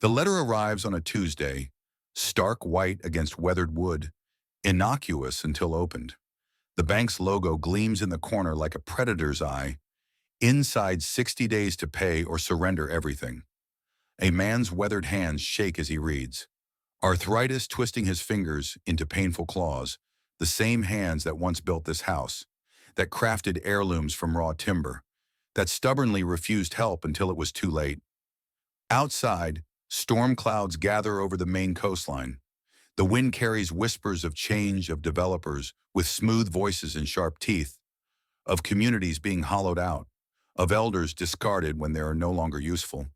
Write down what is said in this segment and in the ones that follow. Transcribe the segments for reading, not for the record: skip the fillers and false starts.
The letter arrives on a Tuesday, stark white against weathered wood, innocuous until opened. The bank's logo gleams in the corner like a predator's eye. Inside 60 days to pay or surrender everything. A man's weathered hands shake as he reads. Arthritis twisting his fingers into painful claws, the same hands that once built this house, that crafted heirlooms from raw timber, that stubbornly refused help until it was too late. Outside, storm clouds gather over the Maine coastline. The wind carries whispers of change, of developers with smooth voices and sharp teeth, of communities being hollowed out, of elders discarded when they are no longer useful.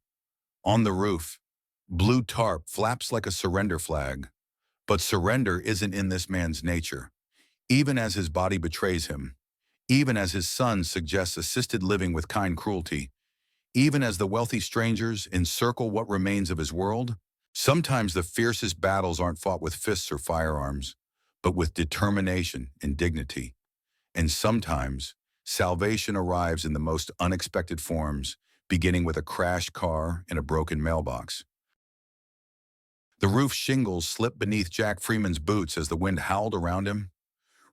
On the roof, blue tarp flaps like a surrender flag, but surrender isn't in this man's nature. Even as his body betrays him, even as his son suggests assisted living with kind cruelty, even as the wealthy strangers encircle what remains of his world, sometimes the fiercest battles aren't fought with fists or firearms, but with determination and dignity. And sometimes, salvation arrives in the most unexpected forms, beginning with a crashed car and a broken mailbox. The roof shingles slipped beneath Jack Freeman's boots as the wind howled around him.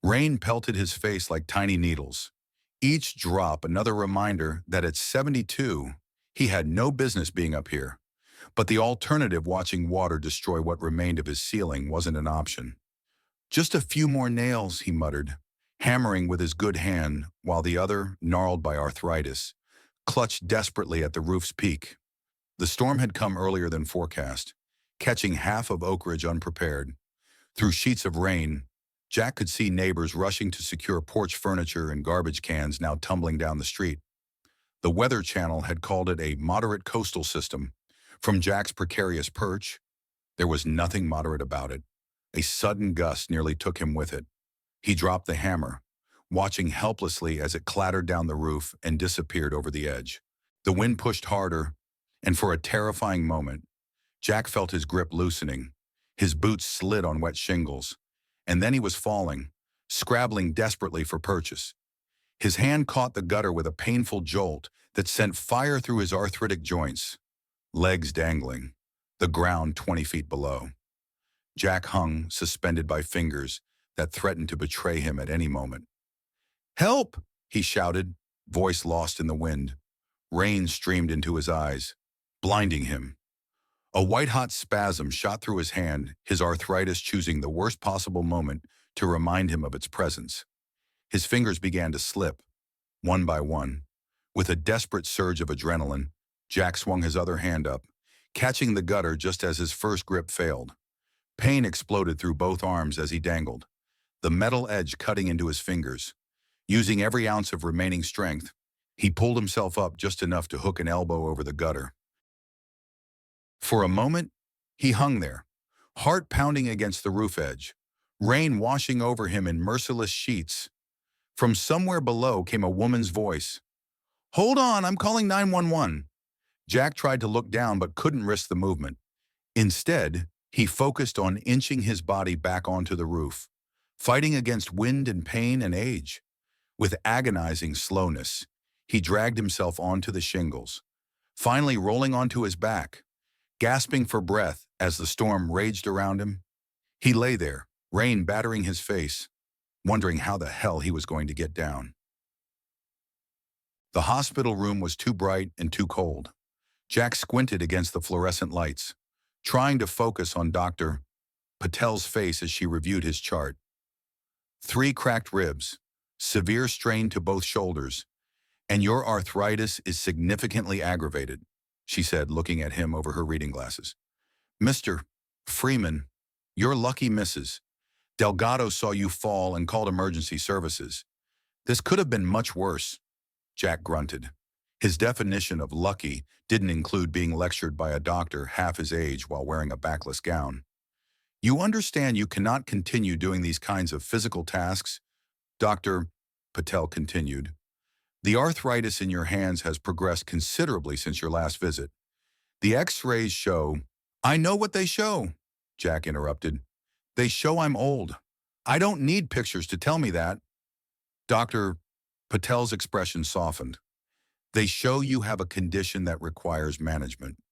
Rain pelted his face like tiny needles. Each drop another reminder that at 72, he had no business being up here. But the alternative, watching water destroy what remained of his ceiling, wasn't an option. Just a few more nails, he muttered, hammering with his good hand while the other, gnarled by arthritis, clutched desperately at the roof's peak. The storm had come earlier than forecast, catching half of Oak Ridge unprepared. Through sheets of rain, Jack could see neighbors rushing to secure porch furniture and garbage cans now tumbling down the street. The Weather Channel had called it a moderate coastal system. From Jack's precarious perch, there was nothing moderate about it. A sudden gust nearly took him with it. He dropped the hammer, watching helplessly as it clattered down the roof and disappeared over the edge. The wind pushed harder, and for a terrifying moment, Jack felt his grip loosening. His boots slid on wet shingles, and then he was falling, scrabbling desperately for purchase. His hand caught the gutter with a painful jolt that sent fire through his arthritic joints, legs dangling, the ground 20 feet below. Jack hung, suspended by fingers that threatened to betray him at any moment. "Help!" he shouted, voice lost in the wind. Rain streamed into his eyes, blinding him. A white-hot spasm shot through his hand, his arthritis choosing the worst possible moment to remind him of its presence. His fingers began to slip, one by one. With a desperate surge of adrenaline, Jack swung his other hand up, catching the gutter just as his first grip failed. Pain exploded through both arms as he dangled, the metal edge cutting into his fingers. Using every ounce of remaining strength, he pulled himself up just enough to hook an elbow over the gutter. For a moment, he hung there, heart pounding against the roof edge, rain washing over him in merciless sheets. From somewhere below came a woman's voice. "Hold on, I'm calling 911." Jack tried to look down but couldn't risk the movement. Instead, he focused on inching his body back onto the roof, fighting against wind and pain and age. With agonizing slowness, he dragged himself onto the shingles, finally rolling onto his back. Gasping for breath as the storm raged around him, he lay there, rain battering his face, wondering how the hell he was going to get down. The hospital room was too bright and too cold. Jack squinted against the fluorescent lights, trying to focus on Dr. Patel's face as she reviewed his chart. 3 cracked ribs, severe strain to both shoulders, and your arthritis is significantly aggravated, she said, looking at him over her reading glasses. "Mr. Freeman, you're lucky, Mrs. Delgado saw you fall and called emergency services. This could have been much worse," Jack grunted. His definition of lucky didn't include being lectured by a doctor half his age while wearing a backless gown. "You understand you cannot continue doing these kinds of physical tasks," Dr. Patel continued. "The arthritis in your hands has progressed considerably since your last visit. The X-rays show—" "I know what they show," Jack interrupted. "They show I'm old. I don't need pictures to tell me that." Dr. Patel's expression softened. "They show you have a condition that requires management."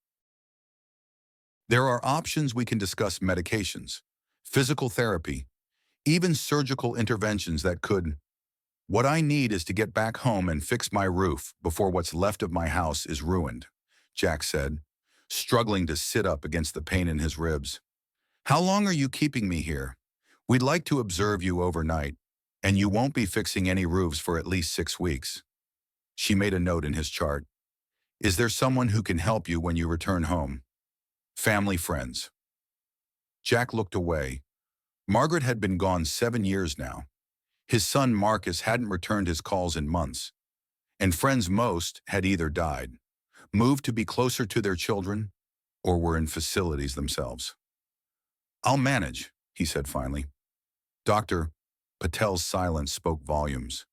There are options. We can discuss medications, physical therapy, even surgical interventions that could. What I need is to get back home and fix my roof before what's left of my house is ruined, Jack said, struggling to sit up against the pain in his ribs. How long are you keeping me here? We'd like to observe you overnight, and you won't be fixing any roofs for at least 6 weeks. She made a note in his chart. Is there someone who can help you when you return home? Family, friends. Jack looked away. Margaret had been gone 7 years now. His son Marcus hadn't returned his calls in months, and friends most had either died, moved to be closer to their children, or were in facilities themselves. I'll manage, he said finally. Dr. Patel's silence spoke volumes.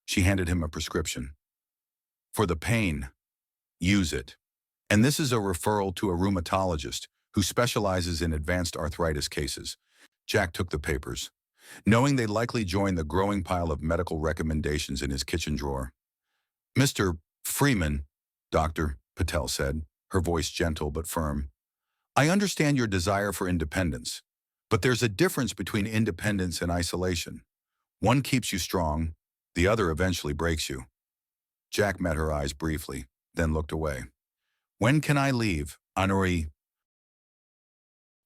She handed him a prescription. For the pain, use it. And this is a referral to a rheumatologist who specializes in advanced arthritis cases. Jack took the papers, knowing they'd likely join the growing pile of medical recommendations in his kitchen drawer. Mr. Freeman, Dr. Patel said, her voice gentle but firm. I understand your desire for independence, but there's a difference between independence and isolation. One keeps you strong, the other eventually breaks you. Jack met her eyes briefly, then looked away. When can I leave, Honoree?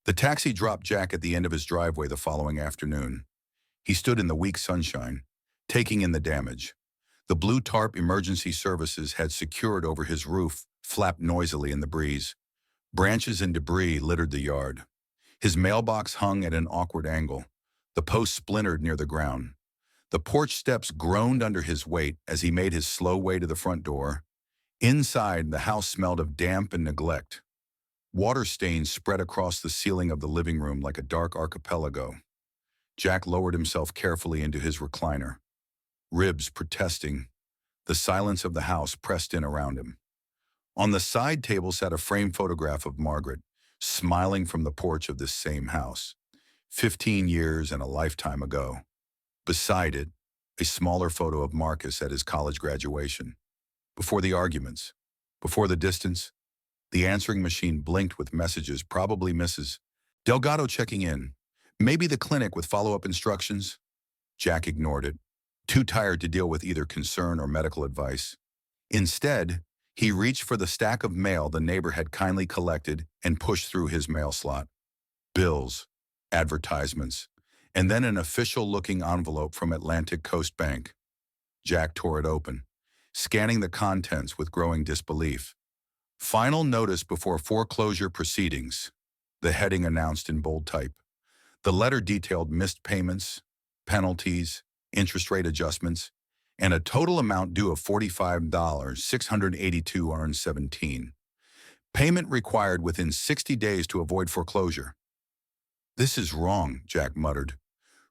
The taxi dropped Jack at the end of his driveway the following afternoon. He stood in the weak sunshine, taking in the damage. The blue tarp emergency services had secured over his roof, flapped noisily in the breeze. Branches and debris littered the yard. His mailbox hung at an awkward angle. The post splintered near the ground. The porch steps groaned under his weight as he made his slow way to the front door. Inside, the house smelled of damp and neglect. Water stains spread across the ceiling of the living room like a dark archipelago. Jack lowered himself carefully into his recliner, ribs protesting. The silence of the house pressed in around him. On the side table sat a framed photograph of Margaret, smiling from the porch of this same house, 15 years and a lifetime ago. Beside it, a smaller photo of Marcus at his college graduation. Before the arguments, before the distance, the answering machine blinked with messages, probably Mrs. Delgado checking in. Maybe the clinic with follow-up instructions. Jack ignored it, too tired to deal with either concern or medical advice. Instead, he reached for the stack of mail the neighbor had kindly collected and pushed through his mail slot. Bills, advertisements, and then an official-looking envelope from Atlantic Coast Bank. Jack tore it open, scanning the contents with growing disbelief. Final notice before foreclosure proceedings, the heading announced in bold type. The letter detailed missed payments, penalties, interest rate adjustments, and a total amount due of $45,682.17. Payment required within 60 days to avoid foreclosure. This is wrong, Jack muttered,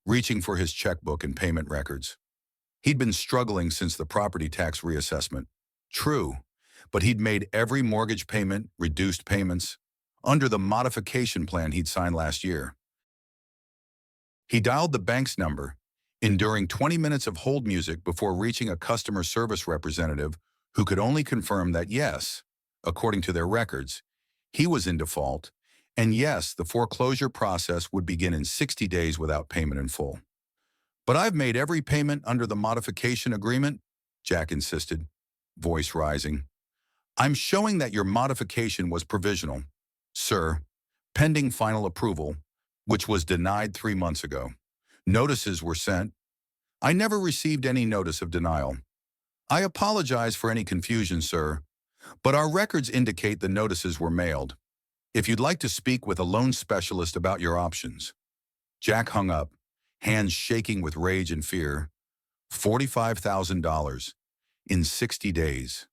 reaching for his checkbook and payment records. He'd been struggling since the property tax reassessment. True, but he'd made every mortgage payment, reduced payments, under the modification plan he'd signed last year. He dialed the bank's number, enduring 20 minutes of hold music before reaching a customer service representative who could only confirm that yes, according to their records, he was in default, and yes, the foreclosure process would begin in 60 days without payment in full. But I've made every payment under the modification agreement, Jack insisted, voice rising. I'm showing that your modification was provisional, sir, pending final approval, which was denied 3 months ago. Notices were sent. I never received any notice of denial. I apologize for any confusion, sir, but our records indicate the notices were mailed. If you'd like to speak with a loan specialist about your options. Jack hung up, hands shaking with rage and fear. $45,000 in 60 days.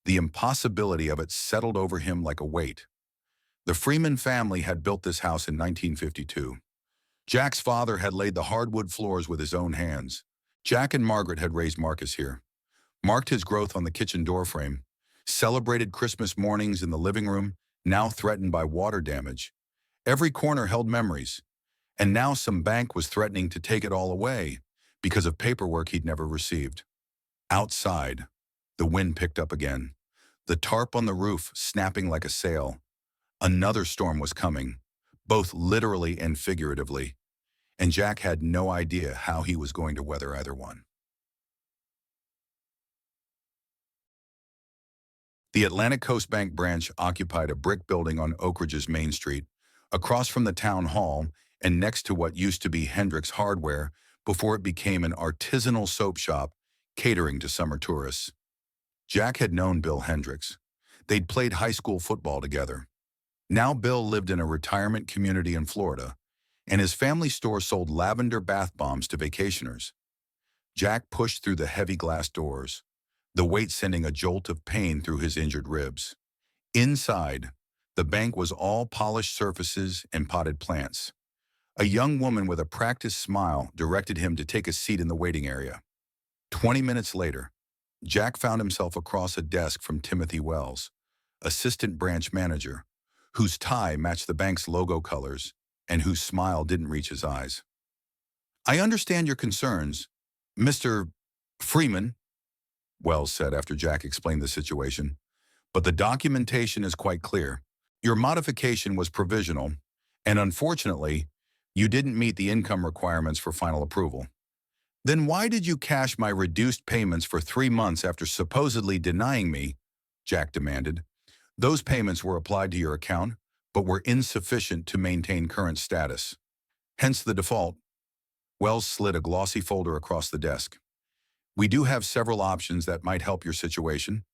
The impossibility of it settled over him like a weight. The Freeman family had built this house in 1952. Jack's father had laid the hardwood floors with his own hands. Jack and Margaret had raised Marcus here, marked his growth on the kitchen doorframe, celebrated Christmas mornings in the living room, now threatened by water damage. Every corner held memories, and now some bank was threatening to take it all away because of paperwork he'd never received. Outside, the wind picked up again, the tarp on the roof snapping like a sail. Another storm was coming, both literally and figuratively, and Jack had no idea how he was going to weather either one. The Atlantic Coast Bank branch occupied a brick building on Oak Ridge's Main Street, across from the town hall and next to what used to be Hendrick's Hardware before it became an artisanal soap shop catering to summer tourists. Jack had known Bill Hendricks. They'd played high school football together. Now Bill lived in a retirement community in Florida, and his family store sold lavender bath bombs to vacationers. Jack pushed through the heavy glass doors, the weight sending a jolt of pain through his injured ribs. Inside, the bank was all polished surfaces and potted plants. A young woman with a practiced smile directed him to take a seat in the waiting area. 20 minutes later, Jack found himself across a desk from Timothy Wells, assistant branch manager, whose tie matched the bank's logo colors and whose smile didn't reach his eyes. "I understand your concerns, Mr. Freeman," Wells said after Jack explained the situation, "but the documentation is quite clear. Your modification was provisional, and unfortunately, you didn't meet the income requirements for final approval." "Then why did you cash my reduced payments for 3 months after supposedly denying me?" Jack demanded. "Those payments were applied to your account, but were insufficient to maintain current status. Hence the default." Wells slid a glossy folder across the desk. "We do have several options that might help your situation.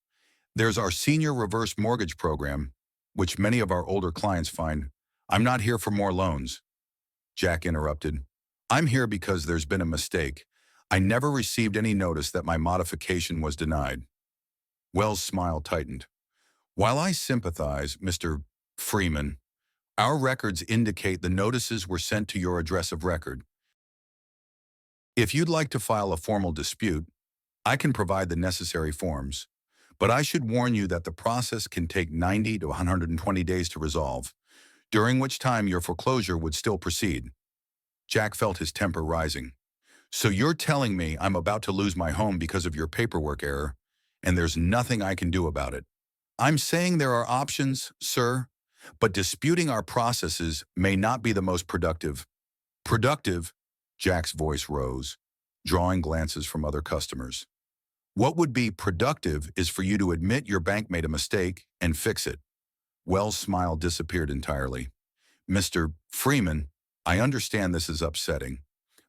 There's our senior reverse mortgage program, which many of our older clients find." "I'm not here for more loans," Jack interrupted. "I'm here because there's been a mistake. I never received any notice that my modification was denied." Wells' smile tightened. "While I sympathize, Mr. Freeman, our records indicate the notices were sent to your address of record. If you'd like to file a formal dispute, I can provide the necessary forms, but I should warn you that the process can take 90 to 120 days to resolve, during which time your foreclosure would still proceed." Jack felt his temper rising. "So you're telling me I'm about to lose my home because of your paperwork error, and there's nothing I can do about it?" "I'm saying there are options, sir, but disputing our processes may not be the most productive." "Productive?" Jack's voice rose, drawing glances from other customers. "What would be productive is for you to admit your bank made a mistake and fix it." Wells' smile disappeared entirely. "Mr. Freeman, I understand this is upsetting,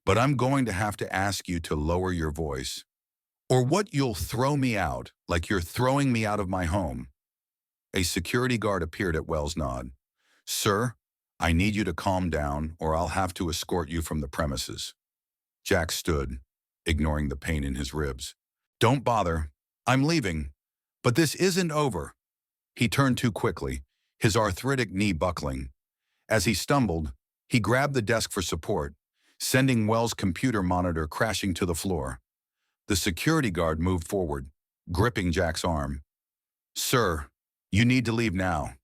but I'm going to have to ask you to lower your voice, or what you'll throw me out like you're throwing me out of my home." A security guard appeared at Wells' nod. "Sir, I need you to calm down or I'll have to escort you from the premises." Jack stood, ignoring the pain in his ribs. "Don't bother. I'm leaving. But this isn't over." He turned too quickly, his arthritic knee buckling. As he stumbled, he grabbed the desk for support, sending Wells' computer monitor crashing to the floor. The security guard moved forward, gripping Jack's arm. "Sir, you need to leave now."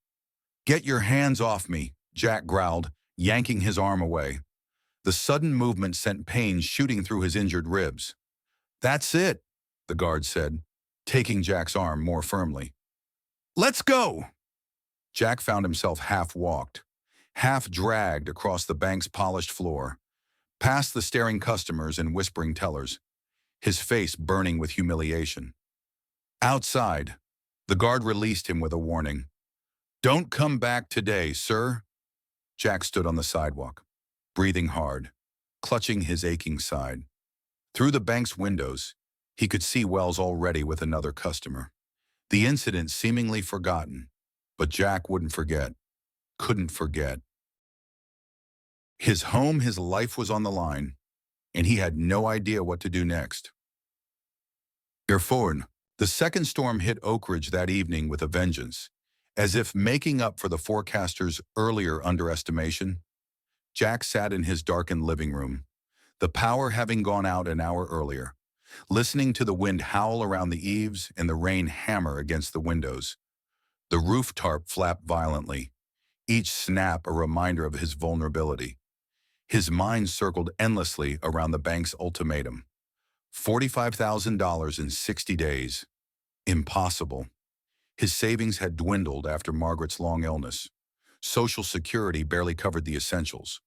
"Get your hands off me," Jack growled, yanking his arm away. The sudden movement sent pain shooting through his injured ribs. "That's it," the guard said, taking Jack's arm more firmly. "Let's go!" Jack found himself half-walked, half-dragged across the bank's polished floor, past the staring customers and whispering tellers, his face burning with humiliation. Outside, the guard released him with a warning. "Don't come back today, sir." Jack stood on the sidewalk, breathing hard, clutching his aching side. Through the bank's windows, he could see Wells already with another customer. The incident seemingly forgotten, but Jack wouldn't forget, couldn't forget. His home, his life was on the line, and he had no idea what to do next. Therefore, the second storm hit Oak Ridge that evening with a vengeance. As if making up for the forecaster's earlier underestimation, Jack sat in his darkened living room, the power having gone out an hour earlier, listening to the wind howl around the eaves and the rain hammer against the windows. The roof tarp flapped violently, each snap a reminder of his vulnerability. His mind circled endlessly around the bank's ultimatum. $45,000 in 60 days. Impossible. His savings had dwindled after Margaret's long illness. Social Security barely covered the essentials.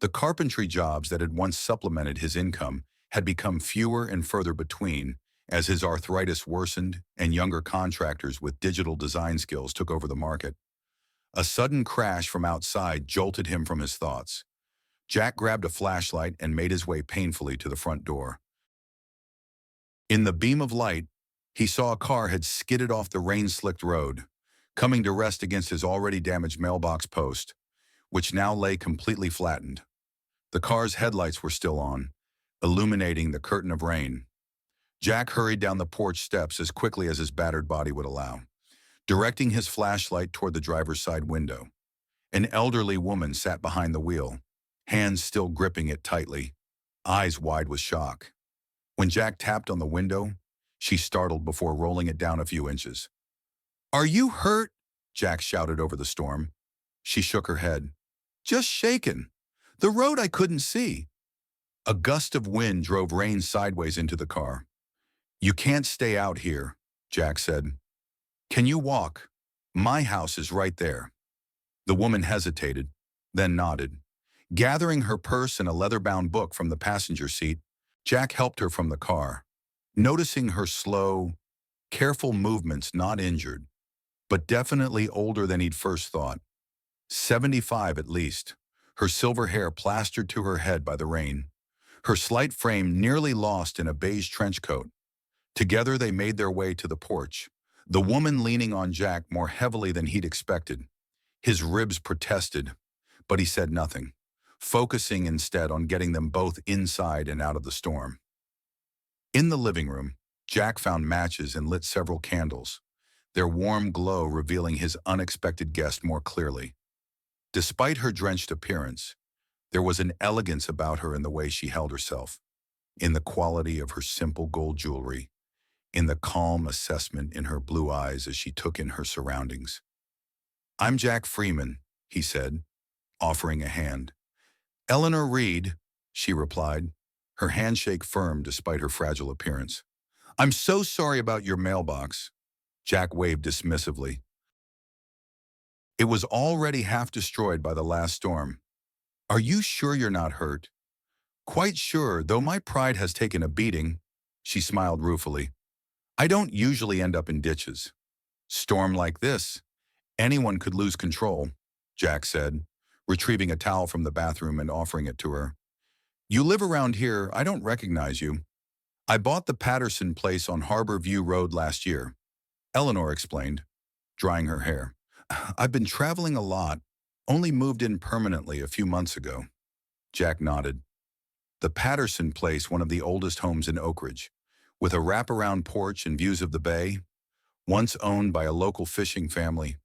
The carpentry jobs that had once supplemented his income had become fewer and further between as his arthritis worsened and younger contractors with digital design skills took over the market. A sudden crash from outside jolted him from his thoughts. Jack grabbed a flashlight and made his way painfully to the front door. In the beam of light, he saw a car had skidded off the rain-slicked road, coming to rest against his already damaged mailbox post, which now lay completely flattened. The car's headlights were still on, illuminating the curtain of rain. Jack hurried down the porch steps as quickly as his battered body would allow, directing his flashlight toward the driver's side window. An elderly woman sat behind the wheel, hands still gripping it tightly, eyes wide with shock. When Jack tapped on the window, she startled before rolling it down a few inches. "Are you hurt?" Jack shouted over the storm. She shook her head. "Just shaken. The road I couldn't see." A gust of wind drove rain sideways into the car. "You can't stay out here," Jack said. "Can you walk? My house is right there." The woman hesitated, then nodded. Gathering her purse and a leather-bound book from the passenger seat, Jack helped her from the car, noticing her slow, careful movements, not injured, but definitely older than he'd first thought. 75 at least, her silver hair plastered to her head by the rain, her slight frame nearly lost in a beige trench coat. Together they made their way to the porch, the woman leaning on Jack more heavily than he'd expected. His ribs protested, but he said nothing, focusing instead on getting them both inside and out of the storm. In the living room, Jack found matches and lit several candles, their warm glow revealing his unexpected guest more clearly. Despite her drenched appearance, there was an elegance about her in the way she held herself, in the quality of her simple gold jewelry, in the calm assessment in her blue eyes as she took in her surroundings. "I'm Jack Freeman," he said, offering a hand. "Eleanor Reed," she replied, her handshake firm despite her fragile appearance. "I'm so sorry about your mailbox." Jack waved dismissively. "It was already half destroyed by the last storm. Are you sure you're not hurt?" "Quite sure, though my pride has taken a beating," she smiled ruefully. "I don't usually end up in ditches." "Storm like this, anyone could lose control," Jack said, retrieving a towel from the bathroom and offering it to her. "You live around here, I don't recognize you." "I bought the Patterson place on Harbor View Road last year," Eleanor explained, drying her hair. "I've been traveling a lot, only moved in permanently a few months ago." Jack nodded. The Patterson place, one of the oldest homes in Oak Ridge, with a wraparound porch and views of the bay, once owned by a local fishing family,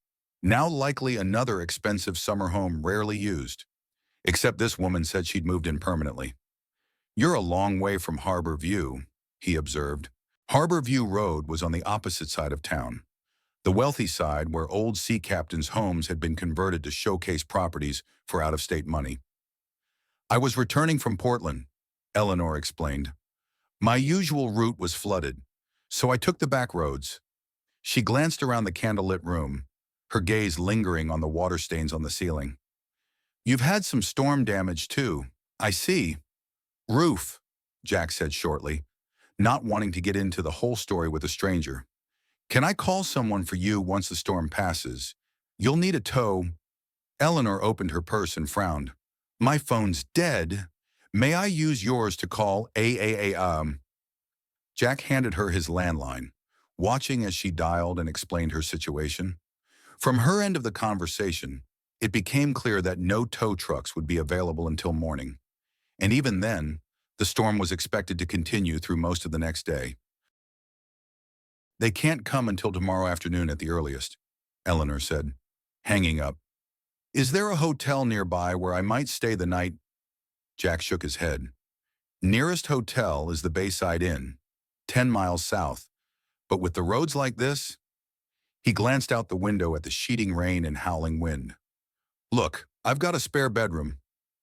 now likely another expensive summer home rarely used. Except this woman said she'd moved in permanently. "You're a long way from Harbor View," he observed. Harbor View Road was on the opposite side of town, the wealthy side where old sea captains' homes had been converted to showcase properties for out-of-state money. "I was returning from Portland," Eleanor explained. "My usual route was flooded, so I took the back roads." She glanced around the candlelit room, her gaze lingering on the water stains on the ceiling. "You've had some storm damage too, I see." "Roof," Jack said shortly, not wanting to get into the whole story with a stranger. "Can I call someone for you once the storm passes? You'll need a tow." Eleanor opened her purse and frowned. "My phone's dead. May I use yours to call AAA?" Jack handed her his landline, watching as she dialed and explained her situation. From her end of the conversation, it became clear that no tow trucks would be available until morning. And even then, the storm was expected to continue through most of the next day. "They can't come until tomorrow afternoon at the earliest," Eleanor said, hanging up. "Is there a hotel nearby where I might stay the night?" Jack shook his head. "Nearest hotel is the Bayside Inn, 10 miles south. But with the roads like this..." He glanced out the window at the sheeting rain and howling wind. "Look, I've got a spare bedroom.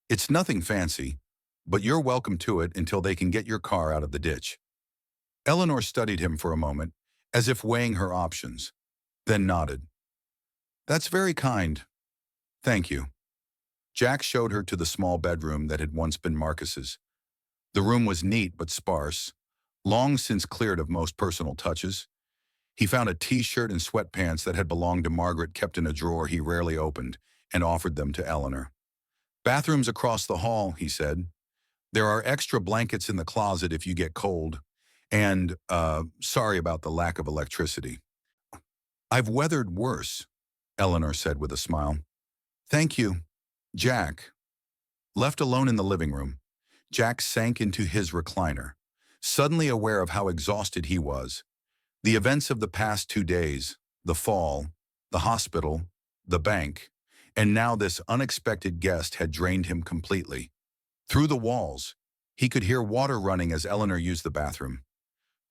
It's nothing fancy, but you're welcome to it until they can get your car out of the ditch." Eleanor studied him for a moment, as if weighing her options, then nodded. "That's very kind." Thank you. Jack showed her to the small bedroom that had once been Marcus's. The room was neat but sparse, long since cleared of most personal touches. He found a t-shirt and sweatpants that had belonged to Margaret kept in a drawer he rarely opened and offered them to Eleanor. Bathrooms across the hall, he said. There are extra blankets in the closet if you get cold. And, sorry about the lack of electricity. I've weathered worse, Eleanor said with a smile. Thank you, Jack. Left alone in the living room, Jack sank into his recliner, suddenly aware of how exhausted he was. The events of the past 2 days, the fall, the hospital, the bank, and now this unexpected guest had drained him completely. Through the walls, he could hear water running as Eleanor used the bathroom.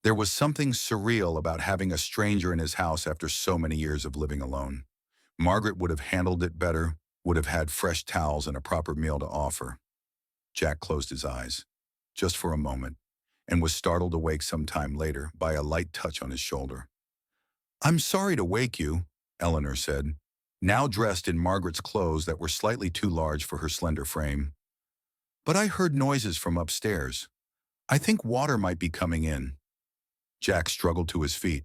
There was something surreal about having a stranger in his house after so many years of living alone. Margaret would have handled it better, would have had fresh towels and a proper meal to offer. Jack closed his eyes, just for a moment, and was startled awake some time later by a light touch on his shoulder. I'm sorry to wake you, Eleanor said, now dressed in Margaret's clothes that were slightly too large for her slender frame. But I heard noises from upstairs. I think water might be coming in. Jack struggled to his feet,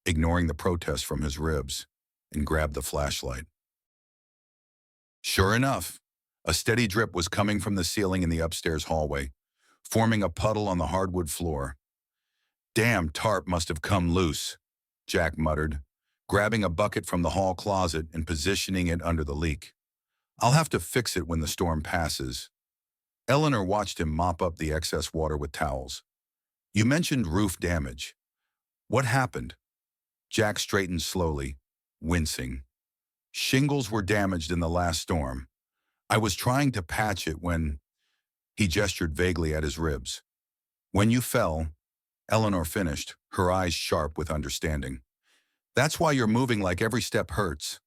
ignoring the protest from his ribs, and grabbed the flashlight. Sure enough, a steady drip was coming from the ceiling in the upstairs hallway, forming a puddle on the hardwood floor. Damn tarp must have come loose, Jack muttered, grabbing a bucket from the hall closet and positioning it under the leak. I'll have to fix it when the storm passes. Eleanor watched him mop up the excess water with towels. You mentioned roof damage. What happened? Jack straightened slowly, wincing. Shingles were damaged in the last storm. I was trying to patch it when... He gestured vaguely at his ribs. When you fell, Eleanor finished, her eyes sharp with understanding. That's why you're moving like every step hurts.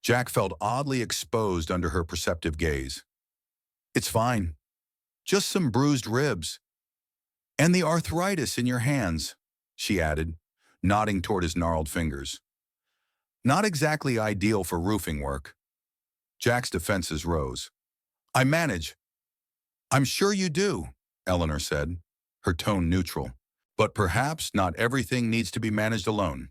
Jack felt oddly exposed under her perceptive gaze. It's fine. Just some bruised ribs. And the arthritis in your hands, she added, nodding toward his gnarled fingers. Not exactly ideal for roofing work. Jack's defenses rose. I manage. I'm sure you do, Eleanor said, her tone neutral. But perhaps not everything needs to be managed alone.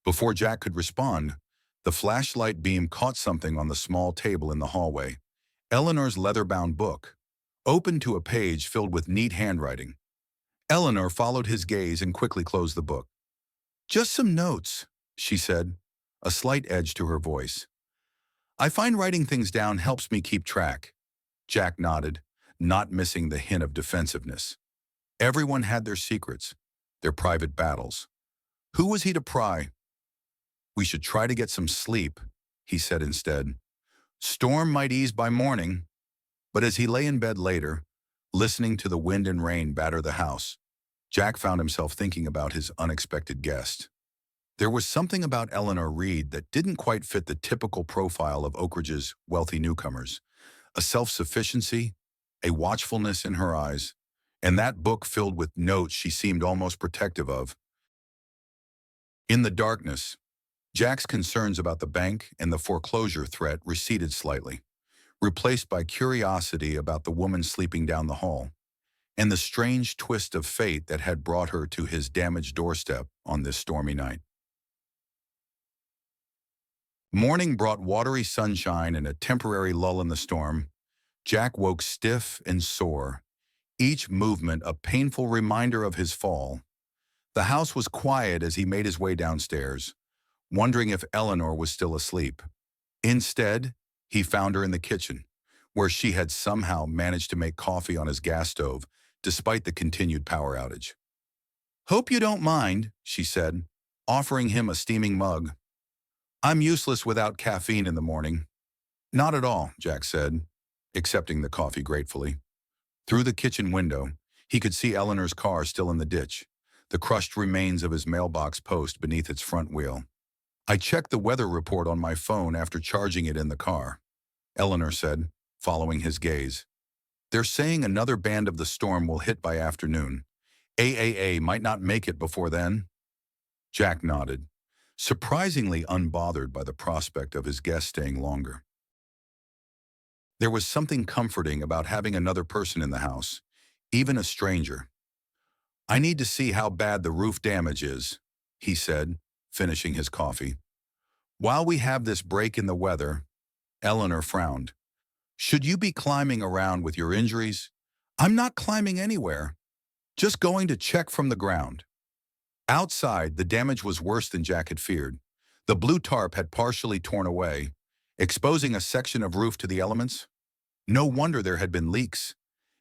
Before Jack could respond, the flashlight beam caught something on the small table in the hallway. Eleanor's leather-bound book, open to a page filled with neat handwriting. Eleanor followed his gaze and quickly closed the book. Just some notes, she said, a slight edge to her voice. I find writing things down helps me keep track. Jack nodded, not missing the hint of defensiveness. Everyone had their secrets, their private battles. Who was he to pry? We should try to get some sleep, he said instead. Storm might ease by morning. But as he lay in bed later, listening to the wind and rain batter the house, Jack found himself thinking about his unexpected guest. There was something about Eleanor Reed that didn't quite fit the typical profile of Oak Ridge's wealthy newcomers. A self-sufficiency, a watchfulness in her eyes, and that book filled with notes she seemed almost protective of. In the darkness, Jack's concerns about the bank and the foreclosure threat receded slightly, replaced by curiosity about the woman sleeping down the hall, and the strange twist of fate that had brought her to his damaged doorstep on this stormy night. Morning brought watery sunshine and a temporary lull in the storm. Jack woke stiff and sore, each movement a painful reminder of his fall. The house was quiet as he made his way downstairs, wondering if Eleanor was still asleep. Instead, he found her in the kitchen, where she had somehow managed to make coffee on his gas stove, despite the continued power outage. Hope you don't mind, she said, offering him a steaming mug. I'm useless without caffeine in the morning. Not at all, Jack said, accepting the coffee gratefully. Through the kitchen window, he could see Eleanor's car still in the ditch, the crushed remains of his mailbox post beneath its front wheel. I checked the weather report on my phone after charging it in the car, Eleanor said, following his gaze. They're saying another band of the storm will hit by afternoon. AAA might not make it before then. Jack nodded, surprisingly unbothered by the prospect of his guest staying longer. There was something comforting about having another person in the house, even a stranger. "I need to see how bad the roof damage is," he said, finishing his coffee. "While we have this break in the weather," Eleanor frowned. "Should you be climbing around with your injuries?" "I'm not climbing anywhere, just going to check from the ground." Outside, the damage was worse than Jack had feared. The blue tarp had partially torn away, exposing a section of roof to the elements. No wonder there had been leaks,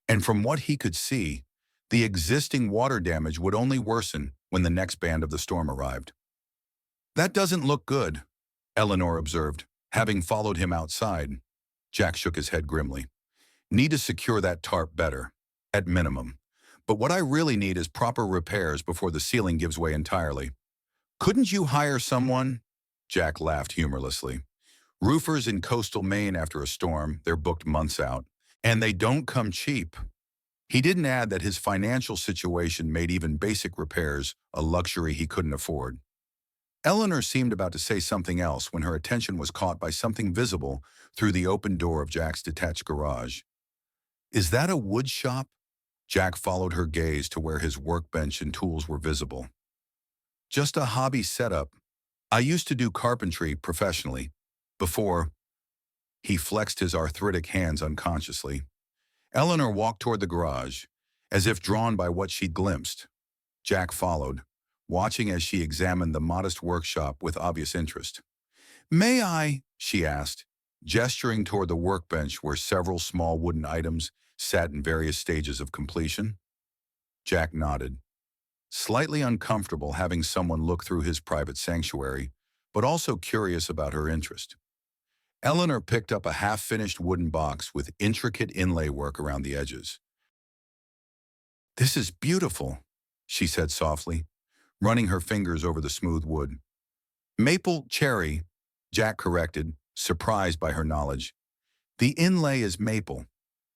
and from what he could see, the existing water damage would only worsen when the next band of the storm arrived. "That doesn't look good," Eleanor observed, having followed him outside. Jack shook his head grimly. "Need to secure that tarp better, at minimum. But what I really need is proper repairs before the ceiling gives way entirely." "Couldn't you hire someone?" Jack laughed humorlessly. "Roofers in coastal Maine after a storm, they're booked months out, and they don't come cheap." He didn't add that his financial situation made even basic repairs a luxury he couldn't afford. Eleanor seemed about to say something else when her attention was caught by something visible through the open door of Jack's detached garage. "Is that a wood shop?" Jack followed her gaze to where his workbench and tools were visible. "Just a hobby setup. I used to do carpentry professionally. Before." He flexed his arthritic hands unconsciously. Eleanor walked toward the garage, as if drawn by what she'd glimpsed. Jack followed, watching as she examined the modest workshop with obvious interest. "May I?" she asked, gesturing toward the workbench where several small wooden items sat in various stages of completion. Jack nodded, slightly uncomfortable having someone look through his private sanctuary, but also curious about her interest. Eleanor picked up a half-finished wooden box with intricate inlay work around the edges. "This is beautiful," she said softly, running her fingers over the smooth wood. "Maple cherry," Jack corrected, surprised by her knowledge. "The inlay is maple."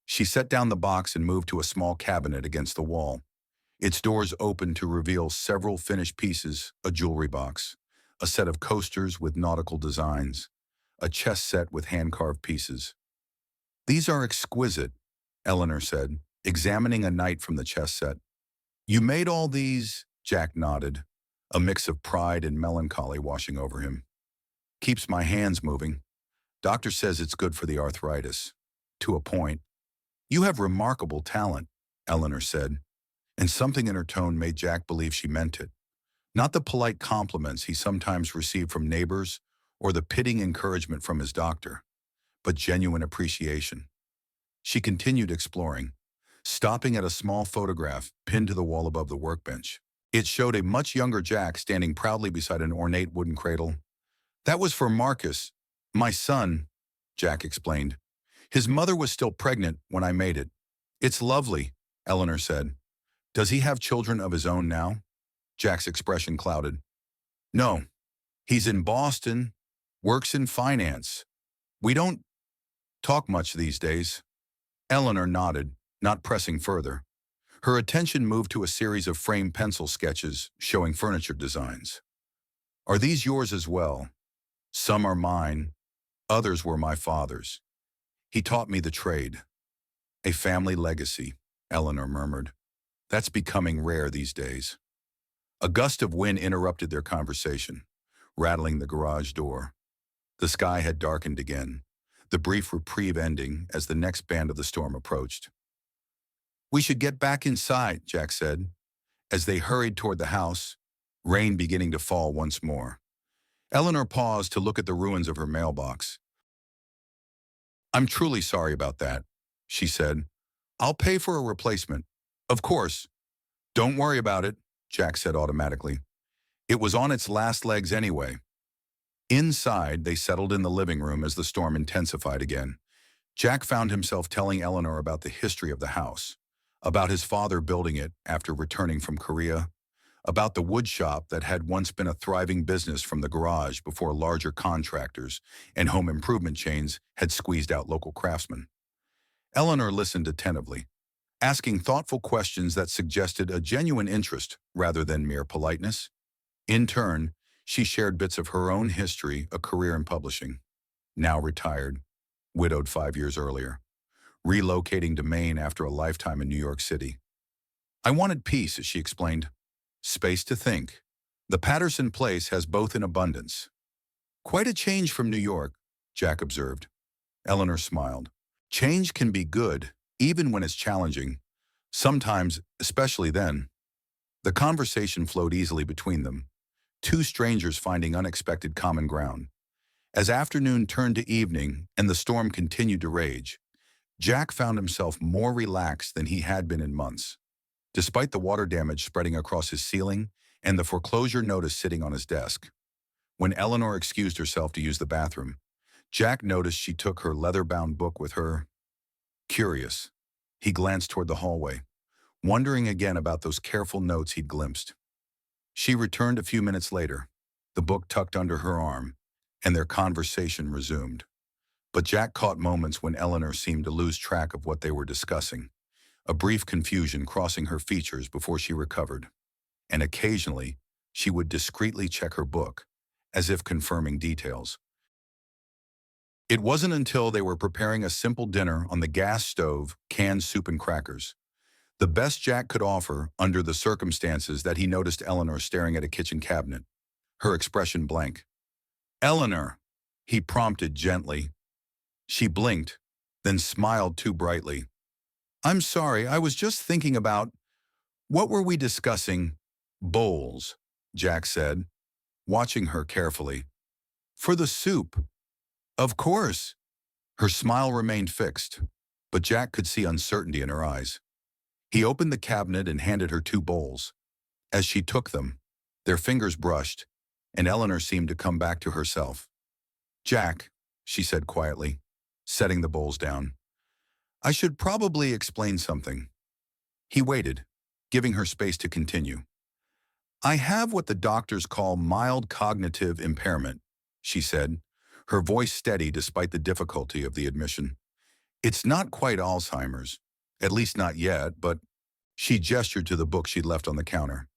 She set down the box and moved to a small cabinet against the wall. Its doors opened to reveal several finished pieces, a jewelry box, a set of coasters with nautical designs, a chess set with hand-carved pieces. "These are exquisite," Eleanor said, examining a knight from the chess set. "You made all these?" Jack nodded, a mix of pride and melancholy washing over him. "Keeps my hands moving. Doctor says it's good for the arthritis." "To a point." "You have remarkable talent," Eleanor said, and something in her tone made Jack believe she meant it. Not the polite compliments he sometimes received from neighbors or the pitying encouragement from his doctor, but genuine appreciation. She continued exploring, stopping at a small photograph pinned to the wall above the workbench. It showed a much younger Jack standing proudly beside an ornate wooden cradle. "That was for Marcus, my son," Jack explained. "His mother was still pregnant when I made it." "It's lovely," Eleanor said. "Does he have children of his own now?" Jack's expression clouded. "No. He's in Boston, works in finance. We don't talk much these days." Eleanor nodded, not pressing further. Her attention moved to a series of framed pencil sketches showing furniture designs. "Are these yours as well?" "Some are mine. Others were my father's. He taught me the trade." "A family legacy," Eleanor murmured. "That's becoming rare these days." A gust of wind interrupted their conversation, rattling the garage door. The sky had darkened again, the brief reprieve ending as the next band of the storm approached. "We should get back inside," Jack said, as they hurried toward the house, rain beginning to fall once more. Eleanor paused to look at the ruins of her mailbox. "I'm truly sorry about that," she said. "I'll pay for a replacement." "Of course. Don't worry about it," Jack said automatically. It was on its last legs anyway. Inside, they settled in the living room as the storm intensified again. Jack found himself telling Eleanor about the history of the house, about his father building it after returning from Korea, about the wood shop that had once been a thriving business from the garage before larger contractors and home improvement chains had squeezed out local craftsmen. Eleanor listened attentively, asking thoughtful questions that suggested a genuine interest rather than mere politeness. In turn, she shared bits of her own history, a career in publishing, now retired, widowed 5 years earlier, relocating to Maine after a lifetime in New York City. I wanted peace, as she explained. Space to think. The Patterson place has both in abundance. Quite a change from New York, Jack observed. Eleanor smiled. Change can be good, even when it's challenging. Sometimes, especially then. The conversation flowed easily between them, two strangers finding unexpected common ground. As afternoon turned to evening and the storm continued to rage, Jack found himself more relaxed than he had been in months. Despite the water damage spreading across his ceiling and the foreclosure notice sitting on his desk. When Eleanor excused herself to use the bathroom, Jack noticed she took her leather-bound book with her. Curious, he glanced toward the hallway, wondering again about those careful notes he'd glimpsed. She returned a few minutes later, the book tucked under her arm, and their conversation resumed. But Jack caught moments when Eleanor seemed to lose track of what they were discussing, a brief confusion crossing her features before she recovered. And occasionally, she would discreetly check her book, as if confirming details. It wasn't until they were preparing a simple dinner on the gas stove, canned soup and crackers, the best Jack could offer under the circumstances, that he noticed Eleanor staring at a kitchen cabinet, her expression blank. Eleanor, he prompted gently. She blinked, then smiled too brightly. I'm sorry, I was just thinking about… What were we discussing? Bowls, Jack said, watching her carefully. For the soup. Of course. Her smile remained fixed, but Jack could see uncertainty in her eyes. He opened the cabinet and handed her two bowls. As she took them, their fingers brushed, and Eleanor seemed to come back to herself. Jack, she said quietly, setting the bowls down. I should probably explain something. He waited, giving her space to continue. I have what the doctors call mild cognitive impairment, she said, her voice steady despite the difficulty of the admission. It's not quite Alzheimer's, at least not yet, but… She gestured to the book she'd left on the counter.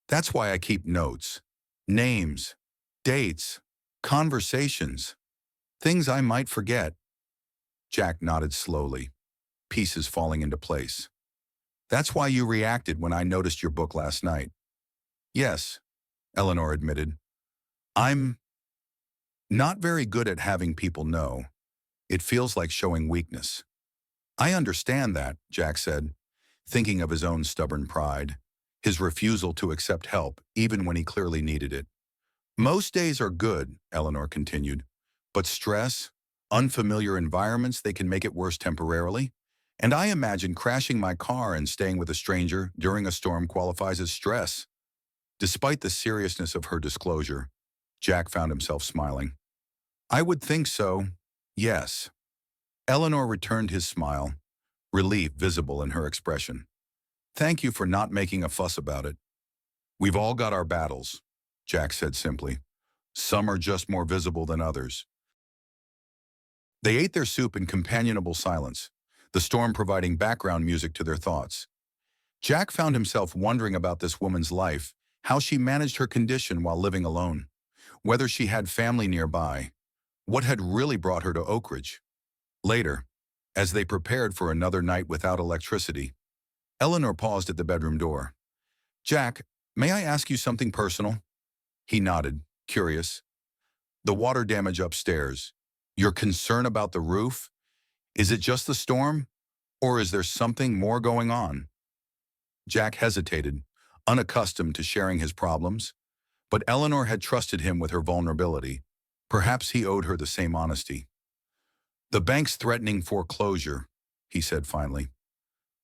That's why I keep notes. Names, dates, conversations, things I might forget. Jack nodded slowly, pieces falling into place. That's why you reacted when I noticed your book last night. Yes, Eleanor admitted. I'm not very good at having people know. It feels like showing weakness. I understand that, Jack said, thinking of his own stubborn pride, his refusal to accept help even when he clearly needed it. Most days are good, Eleanor continued, but stress, unfamiliar environments, they can make it worse temporarily. And I imagine crashing my car and staying with a stranger during a storm qualifies as stress. Despite the seriousness of her disclosure, Jack found himself smiling. I would think so, yes. Eleanor returned his smile, relief visible in her expression. Thank you for not making a fuss about it. We've all got our battles, Jack said simply. Some are just more visible than others. They ate their soup in companionable silence, the storm providing background music to their thoughts. Jack found himself wondering about this woman's life, how she managed her condition while living alone, whether she had family nearby, what had really brought her to Oak Ridge. Later, as they prepared for another night without electricity, Eleanor paused at the bedroom door. Jack, may I ask you something personal? He nodded, curious. The water damage upstairs. Your concern about the roof? Is it just the storm? Or is there something more going on? Jack hesitated, unaccustomed to sharing his problems. But Eleanor had trusted him with her vulnerability. Perhaps he owed her the same honesty. The bank's threatening foreclosure, he said finally.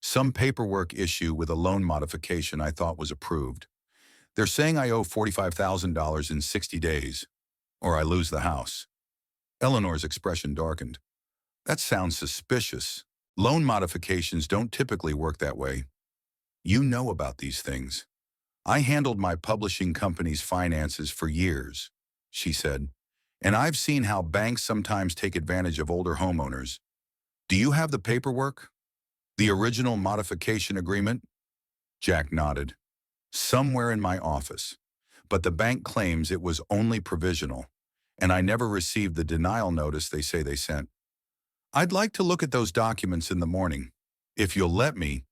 Some paperwork issue with a loan modification I thought was approved. They're saying I owe $45,000 in 60 days, or I lose the house. Eleanor's expression darkened. That sounds suspicious. Loan modifications don't typically work that way. You know about these things. I handled my publishing company's finances for years, she said, and I've seen how banks sometimes take advantage of older homeowners. Do you have the paperwork? The original modification agreement? Jack nodded. Somewhere in my office. But the bank claims it was only provisional, and I never received the denial notice they say they sent. I'd like to look at those documents in the morning. If you'll let me,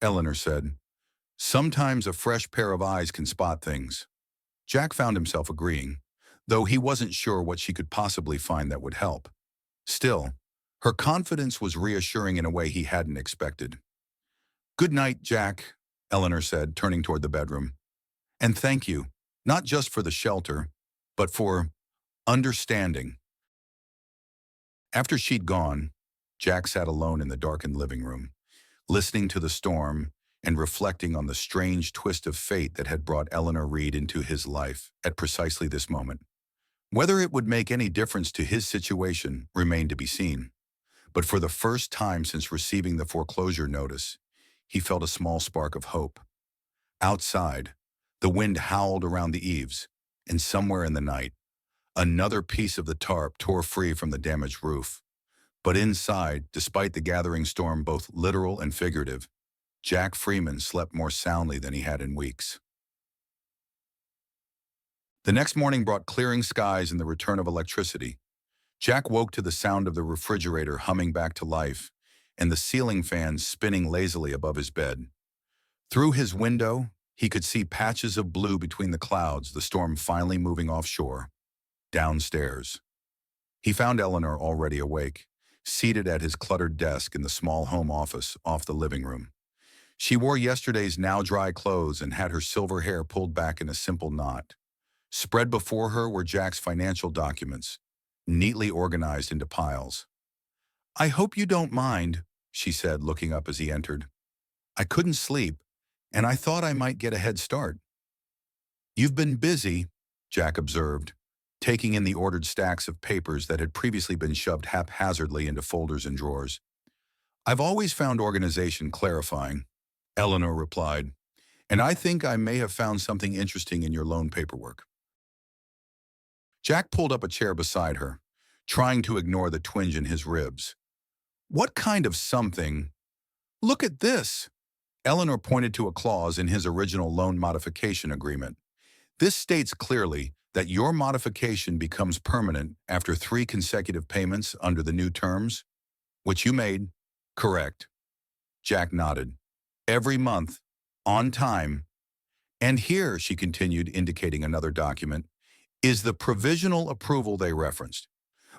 Eleanor said. Sometimes a fresh pair of eyes can spot things. Jack found himself agreeing, though he wasn't sure what she could possibly find that would help. Still, her confidence was reassuring in a way he hadn't expected. Good night, Jack, Eleanor said, turning toward the bedroom. And thank you, not just for the shelter, but for understanding. After she'd gone, Jack sat alone in the darkened living room, listening to the storm and reflecting on the strange twist of fate that had brought Eleanor Reed into his life at precisely this moment. Whether it would make any difference to his situation remained to be seen. But for the first time since receiving the foreclosure notice, he felt a small spark of hope. Outside, the wind howled around the eaves, and somewhere in the night, another piece of the tarp tore free from the damaged roof. But inside, despite the gathering storm, both literal and figurative, Jack Freeman slept more soundly than he had in weeks. The next morning brought clearing skies and the return of electricity. Jack woke to the sound of the refrigerator humming back to life and the ceiling fan spinning lazily above his bed. Through his window, he could see patches of blue between the clouds, the storm finally moving offshore. Downstairs, he found Eleanor already awake, seated at his cluttered desk in the small home office off the living room. She wore yesterday's now-dry clothes and had her silver hair pulled back in a simple knot. Spread before her were Jack's financial documents, neatly organized into piles. "I hope you don't mind," she said, looking up as he entered. "I couldn't sleep, and I thought I might get a head start." "You've been busy," Jack observed, taking in the ordered stacks of papers that had previously been shoved haphazardly into folders and drawers. "I've always found organization clarifying," Eleanor replied, "and I think I may have found something interesting in your loan paperwork." Jack pulled up a chair beside her, trying to ignore the twinge in his ribs. "What kind of something?" "Look at this." Eleanor pointed to a clause in his original loan modification agreement. "This states clearly that your modification becomes permanent after 3 consecutive payments under the new terms, which you made." "Correct." Jack nodded. "Every month, on time." "And here," she continued, indicating another document, "is the provisional approval they referenced.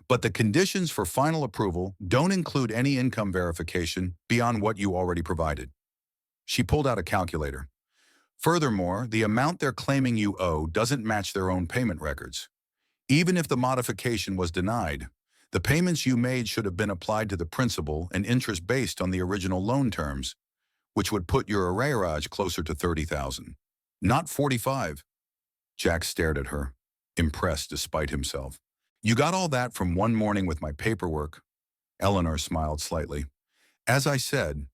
But the conditions for final approval don't include any income verification beyond what you already provided." She pulled out a calculator. "Furthermore, the amount they're claiming you owe doesn't match their own payment records. Even if the modification was denied, the payments you made should have been applied to the principal and interest based on the original loan terms, which would put your arrearage closer to $30,000, not $45,000. Jack stared at her, impressed despite himself. "You got all that from one morning with my paperwork." Eleanor smiled slightly. "As I said,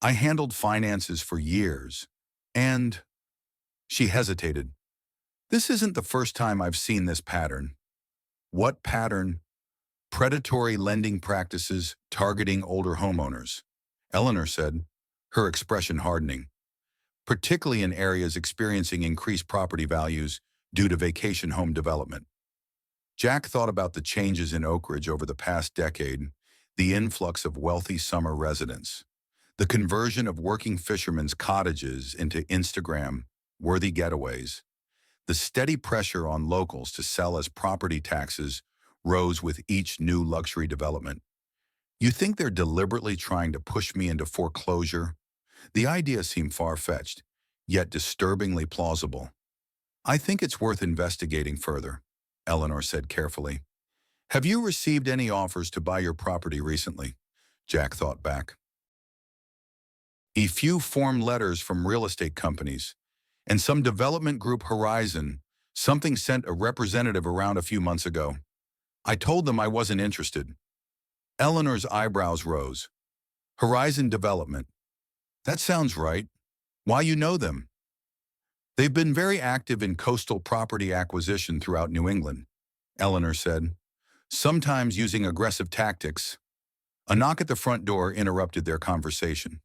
I handled finances for years, and—" She hesitated. "This isn't the first time I've seen this pattern." "What pattern?" "Predatory lending practices targeting older homeowners," Eleanor said, her expression hardening, "particularly in areas experiencing increased property values due to vacation home development." Jack thought about the changes in Oak Ridge over the past decade, the influx of wealthy summer residents, the conversion of working fishermen's cottages into Instagram-worthy getaways. The steady pressure on locals to sell as property taxes rose with each new luxury development. "You think they're deliberately trying to push me into foreclosure?" The idea seemed far-fetched, yet disturbingly plausible. "I think it's worth investigating further," Eleanor said carefully. "Have you received any offers to buy your property recently?" Jack thought back. "A few form letters from real estate companies, and some development group Horizon. Something sent a representative around a few months ago. I told them I wasn't interested." Eleanor's eyebrows rose. "Horizon Development. That sounds right. Why, you know them?" "They've been very active in coastal property acquisition throughout New England," Eleanor said, "sometimes using aggressive tactics." A knock at the front door interrupted their conversation.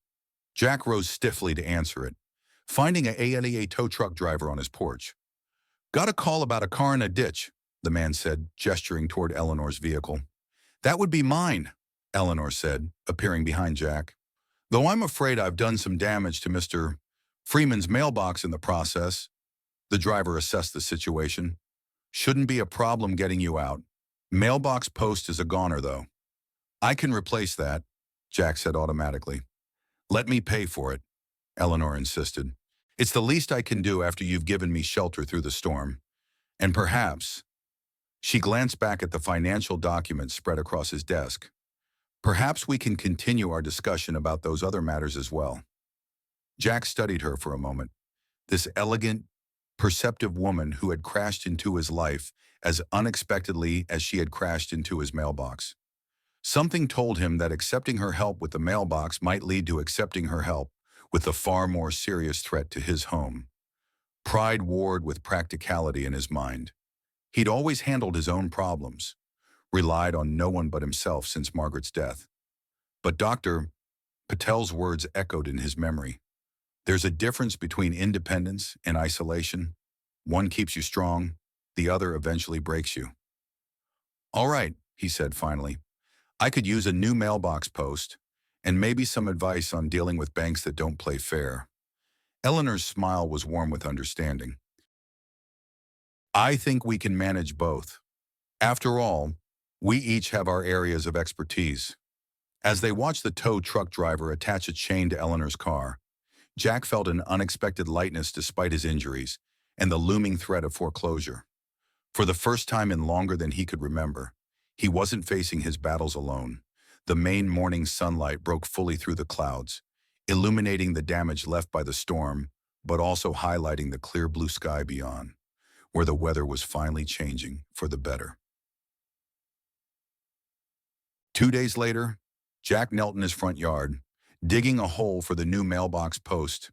Jack rose stiffly to answer it, finding a tow truck driver on his porch. "Got a call about a car in a ditch," the man said, gesturing toward Eleanor's vehicle. "That would be mine," Eleanor said, appearing behind Jack. Though I'm afraid I've done some damage to Mr. Freeman's mailbox in the process. The driver assessed the situation. Shouldn't be a problem getting you out. Mailbox post is a goner, though. I can replace that, Jack said automatically. Let me pay for it, Eleanor insisted. It's the least I can do after you've given me shelter through the storm. And perhaps, she glanced back at the financial documents spread across his desk. Perhaps we can continue our discussion about those other matters as well. Jack studied her for a moment. This elegant, perceptive woman who had crashed into his life as unexpectedly as she had crashed into his mailbox. Something told him that accepting her help with the mailbox might lead to accepting her help with the far more serious threat to his home. Pride warred with practicality in his mind. He'd always handled his own problems, relied on no one but himself since Margaret's death. But Dr. Patel's words echoed in his memory. There's a difference between independence and isolation. One keeps you strong, the other eventually breaks you. All right, he said finally. I could use a new mailbox post and maybe some advice on dealing with banks that don't play fair. Eleanor's smile was warm with understanding. I think we can manage both. After all, we each have our areas of expertise. As they watched the tow truck driver attach a chain to Eleanor's car, Jack felt an unexpected lightness despite his injuries and the looming threat of foreclosure. For the first time in longer than he could remember, he wasn't facing his battles alone. The Maine morning sunlight broke fully through the clouds, illuminating the damage left by the storm, but also highlighting the clear blue sky beyond, where the weather was finally changing for the better. 2 days later, Jack knelt in his front yard, digging a hole for the new mailbox post.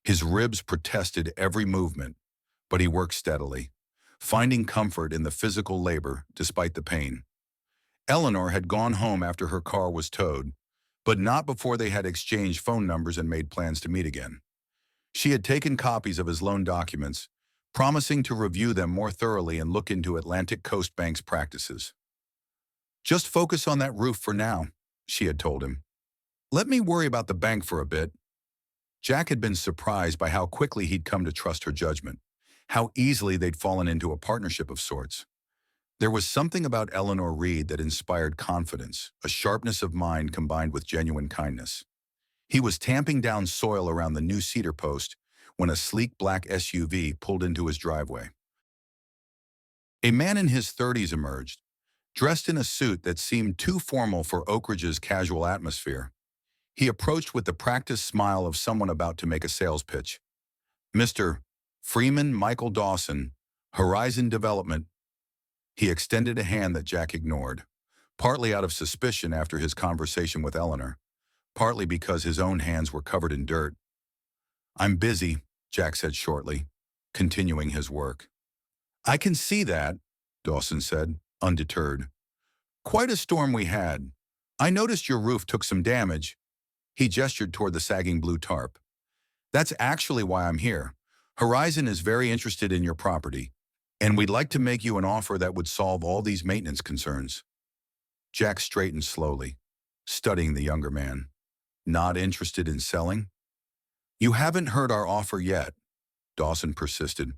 His ribs protested every movement, but he worked steadily, finding comfort in the physical labor despite the pain. Eleanor had gone home after her car was towed, but not before they had exchanged phone numbers and made plans to meet again. She had taken copies of his loan documents, promising to review them more thoroughly and look into Atlantic Coast Bank's practices. Just focus on that roof for now, she had told him. Let me worry about the bank for a bit. Jack had been surprised by how quickly he'd come to trust her judgment, how easily they'd fallen into a partnership of sorts. There was something about Eleanor Reed that inspired confidence, a sharpness of mind combined with genuine kindness. He was tamping down soil around the new cedar post when a sleek black SUV pulled into his driveway. A man in his 30s emerged, dressed in a suit that seemed too formal for Oak Ridge's casual atmosphere. He approached with the practiced smile of someone about to make a sales pitch. Mr. Freeman Michael Dawson, Horizon Development. He extended a hand that Jack ignored, partly out of suspicion after his conversation with Eleanor, partly because his own hands were covered in dirt. I'm busy, Jack said shortly, continuing his work. I can see that, Dawson said, undeterred. Quite a storm we had. I noticed your roof took some damage. He gestured toward the sagging blue tarp. That's actually why I'm here. Horizon is very interested in your property, and we'd like to make you an offer that would solve all these maintenance concerns. Jack straightened slowly, studying the younger man. Not interested in selling? You haven't heard our offer yet, Dawson persisted.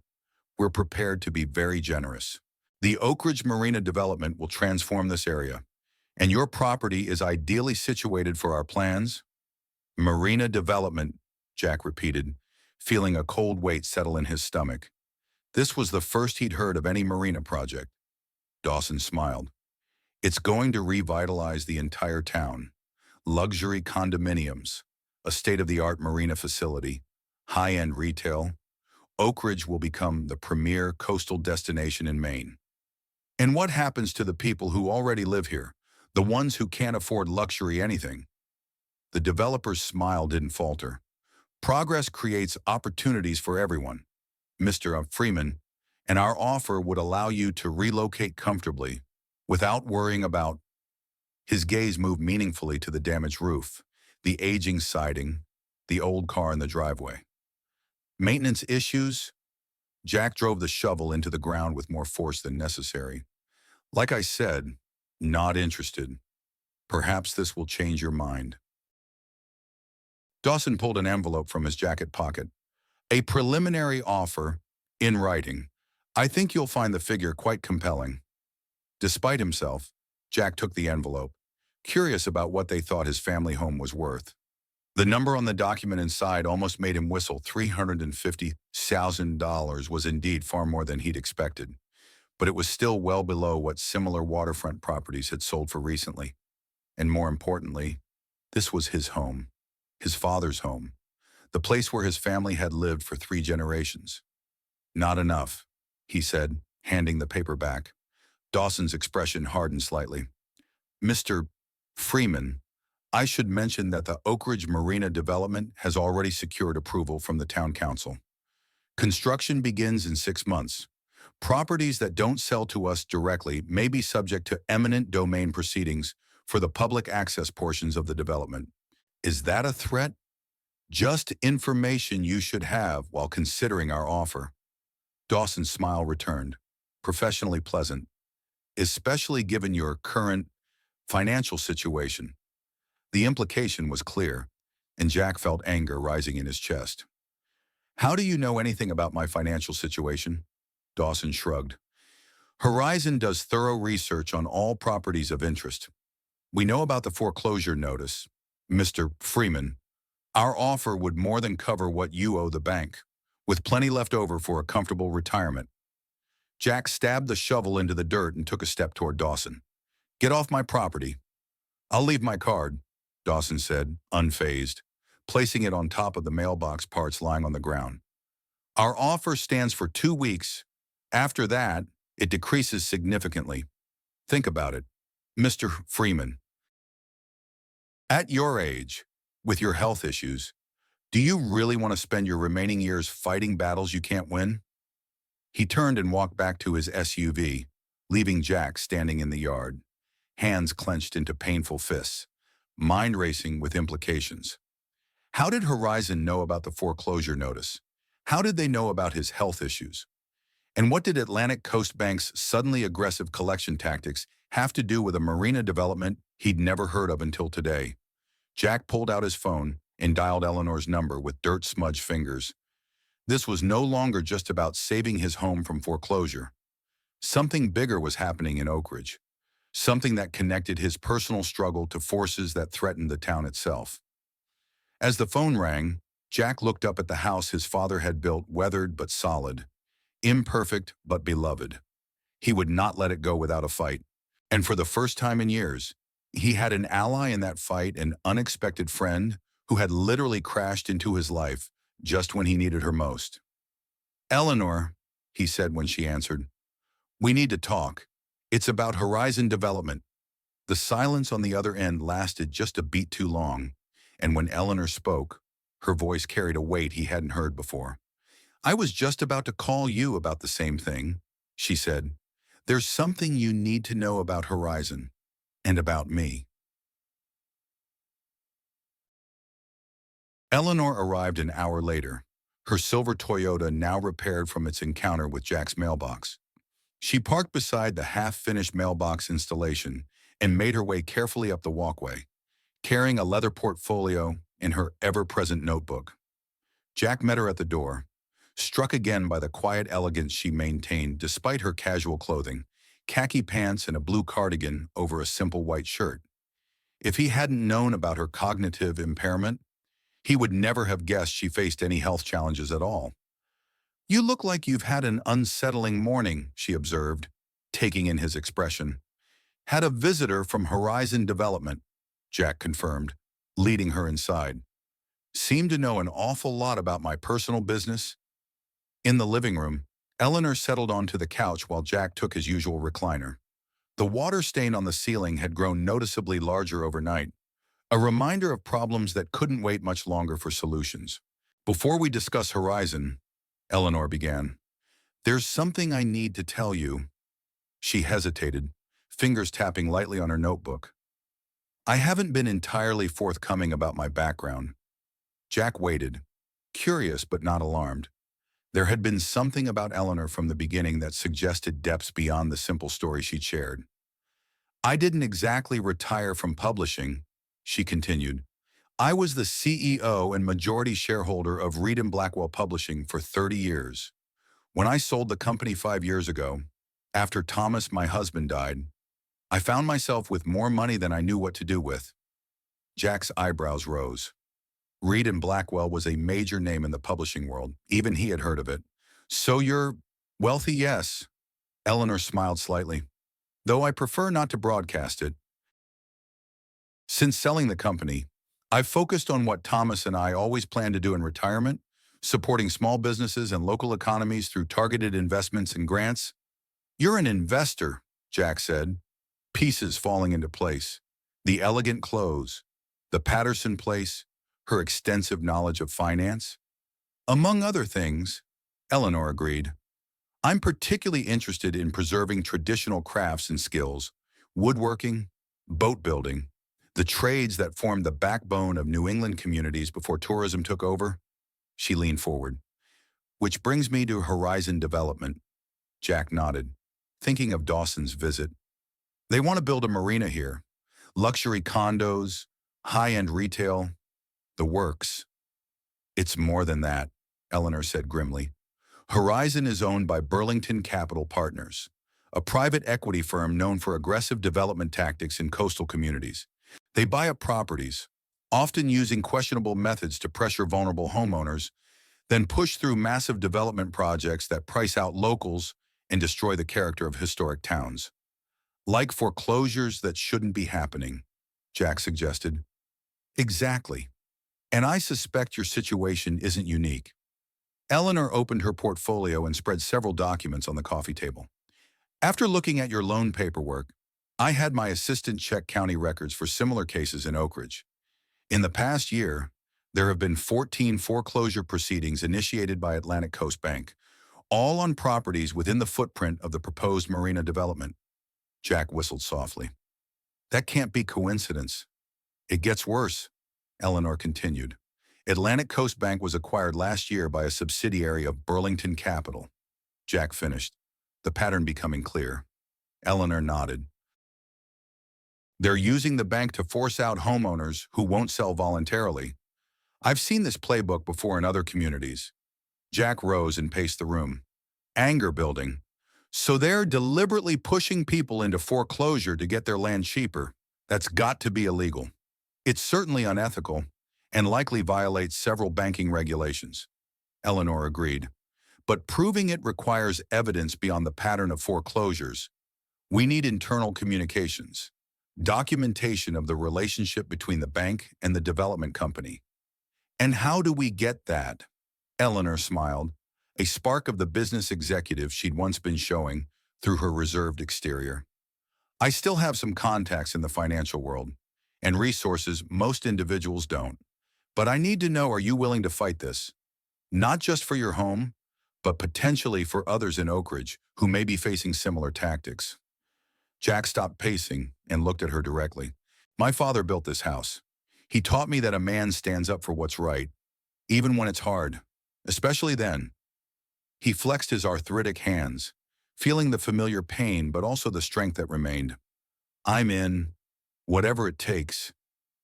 We're prepared to be very generous. The Oak Ridge Marina development will transform this area, and your property is ideally situated for our plans. Marina development, Jack repeated, feeling a cold weight settle in his stomach. This was the first he'd heard of any marina project. Dawson smiled. It's going to revitalize the entire town. Luxury condominiums, a state-of-the-art marina facility, high-end retail. Oak Ridge will become the premier coastal destination in Maine. And what happens to the people who already live here, the ones who can't afford luxury anything? The developer's smile didn't falter. Progress creates opportunities for everyone, Mr. Freeman, and our offer would allow you to relocate comfortably without worrying about. His gaze moved meaningfully to the damaged roof, the aging siding, the old car in the driveway. Maintenance issues? Jack drove the shovel into the ground with more force than necessary. Like I said, not interested. Perhaps this will change your mind. Dawson pulled an envelope from his jacket pocket. A preliminary offer in writing. I think you'll find the figure quite compelling. Despite himself, Jack took the envelope, curious about what they thought his family home was worth. The number on the document inside almost made him whistle. $350,000 was indeed far more than he'd expected, but it was still well below what similar waterfront properties had sold for recently. And more importantly, this was his home, his father's home, the place where his family had lived for 3 generations. Not enough, he said, handing the paper back. Dawson's expression hardened slightly. Mr. Freeman, I should mention that the Oak Ridge Marina development has already secured approval from the town council. Construction begins in 6 months. Properties that don't sell to us directly may be subject to eminent domain proceedings for the public access portions of the development. Is that a threat? Just information you should have while considering our offer. Dawson's smile returned, professionally pleasant, especially given your current financial situation. The implication was clear, and Jack felt anger rising in his chest. How do you know anything about my financial situation? Dawson shrugged. Horizon does thorough research on all properties of interest. We know about the foreclosure notice. Mr. Freeman, our offer would more than cover what you owe the bank, with plenty left over for a comfortable retirement. Jack stabbed the shovel into the dirt and took a step toward Dawson. Get off my property. I'll leave my card, Dawson said, unfazed, placing it on top of the mailbox parts lying on the ground. Our offer stands for 2 weeks. After that, it decreases significantly. Think about it, Mr. Freeman. At your age, with your health issues, do you really want to spend your remaining years fighting battles you can't win? He turned and walked back to his SUV, leaving Jack standing in the yard, hands clenched into painful fists, mind racing with implications. How did Horizon know about the foreclosure notice? How did they know about his health issues? And what did Atlantic Coast Bank's suddenly aggressive collection tactics have to do with a marina development he'd never heard of until today? Jack pulled out his phone and dialed Eleanor's number with dirt-smudged fingers. This was no longer just about saving his home from foreclosure. Something bigger was happening in Oak Ridge, something that connected his personal struggle to forces that threatened the town itself. As the phone rang, Jack looked up at the house his father had built, weathered but solid, imperfect but beloved. He would not let it go without a fight. And for the first time in years, he had an ally in that fight, an unexpected friend who had literally crashed into his life just when he needed her most. Eleanor, he said when she answered, we need to talk. It's about Horizon Development. The silence on the other end lasted just a beat too long, and when Eleanor spoke, her voice carried a weight he hadn't heard before. I was just about to call you about the same thing, she said. There's something you need to know about Horizon. And about me. Eleanor arrived an hour later, her silver Toyota now repaired from its encounter with Jack's mailbox. She parked beside the half-finished mailbox installation and made her way carefully up the walkway, carrying a leather portfolio and her ever-present notebook. Jack met her at the door, struck again by the quiet elegance she maintained despite her casual clothing, khaki pants and a blue cardigan over a simple white shirt. If he hadn't known about her cognitive impairment, he would never have guessed she faced any health challenges at all. You look like you've had an unsettling morning, she observed, taking in his expression. Had a visitor from Horizon Development, Jack confirmed, leading her inside. Seemed to know an awful lot about my personal business. In the living room, Eleanor settled onto the couch while Jack took his usual recliner. The water stain on the ceiling had grown noticeably larger overnight, a reminder of problems that couldn't wait much longer for solutions. Before we discuss Horizon, Eleanor began, there's something I need to tell you. She hesitated, fingers tapping lightly on her notebook. I haven't been entirely forthcoming about my background. Jack waited, curious but not alarmed. There had been something about Eleanor from the beginning that suggested depths beyond the simple story she'd shared. I didn't exactly retire from publishing, she continued. I was the CEO and majority shareholder of Reed and Blackwell Publishing for 30 years. When I sold the company 5 years ago, after Thomas, my husband, died, I found myself with more money than I knew what to do with. Jack's eyebrows rose. Reed and Blackwell was a major name in the publishing world. Even he had heard of it. So you're wealthy, yes. Eleanor smiled slightly. Though I prefer not to broadcast it. Since selling the company, I've focused on what Thomas and I always planned to do in retirement, supporting small businesses and local economies through targeted investments and grants. You're an investor, Jack said, pieces falling into place. The elegant clothes, the Patterson place, her extensive knowledge of finance. Among other things, Eleanor agreed. I'm particularly interested in preserving traditional crafts and skills, woodworking, boat building, the trades that formed the backbone of New England communities before tourism took over. She leaned forward. Which brings me to Horizon Development. Jack nodded, thinking of Dawson's visit. They want to build a marina here. Luxury condos, high-end retail, the works. It's more than that, Eleanor said grimly. Horizon is owned by Burlington Capital Partners, a private equity firm known for aggressive development tactics in coastal communities. They buy up properties, often using questionable methods to pressure vulnerable homeowners, then push through massive development projects that price out locals and destroy the character of historic towns. Like foreclosures that shouldn't be happening, Jack suggested. Exactly. And I suspect your situation isn't unique. Eleanor opened her portfolio and spread several documents on the coffee table. After looking at your loan paperwork, I had my assistant check county records for similar cases in Oak Ridge. In the past year, there have been 14 foreclosure proceedings initiated by Atlantic Coast Bank, all on properties within the footprint of the proposed marina development. Jack whistled softly. That can't be coincidence. It gets worse, Eleanor continued. Atlantic Coast Bank was acquired last year by a subsidiary of Burlington Capital. Jack finished, the pattern becoming clear. Eleanor nodded. They're using the bank to force out homeowners who won't sell voluntarily. I've seen this playbook before in other communities. Jack rose and paced the room. Anger building. So they're deliberately pushing people into foreclosure to get their land cheaper. That's got to be illegal. It's certainly unethical and likely violates several banking regulations. Eleanor agreed. But proving it requires evidence beyond the pattern of foreclosures. We need internal communications, documentation of the relationship between the bank and the development company. And how do we get that? Eleanor smiled, a spark of the business executive she'd once been showing through her reserved exterior. I still have some contacts in the financial world, and resources most individuals don't. But I need to know, are you willing to fight this? Not just for your home, but potentially for others in Oak Ridge who may be facing similar tactics. Jack stopped pacing and looked at her directly. My father built this house. He taught me that a man stands up for what's right, even when it's hard, especially then. He flexed his arthritic hands, feeling the familiar pain but also the strength that remained. I'm in, whatever it takes.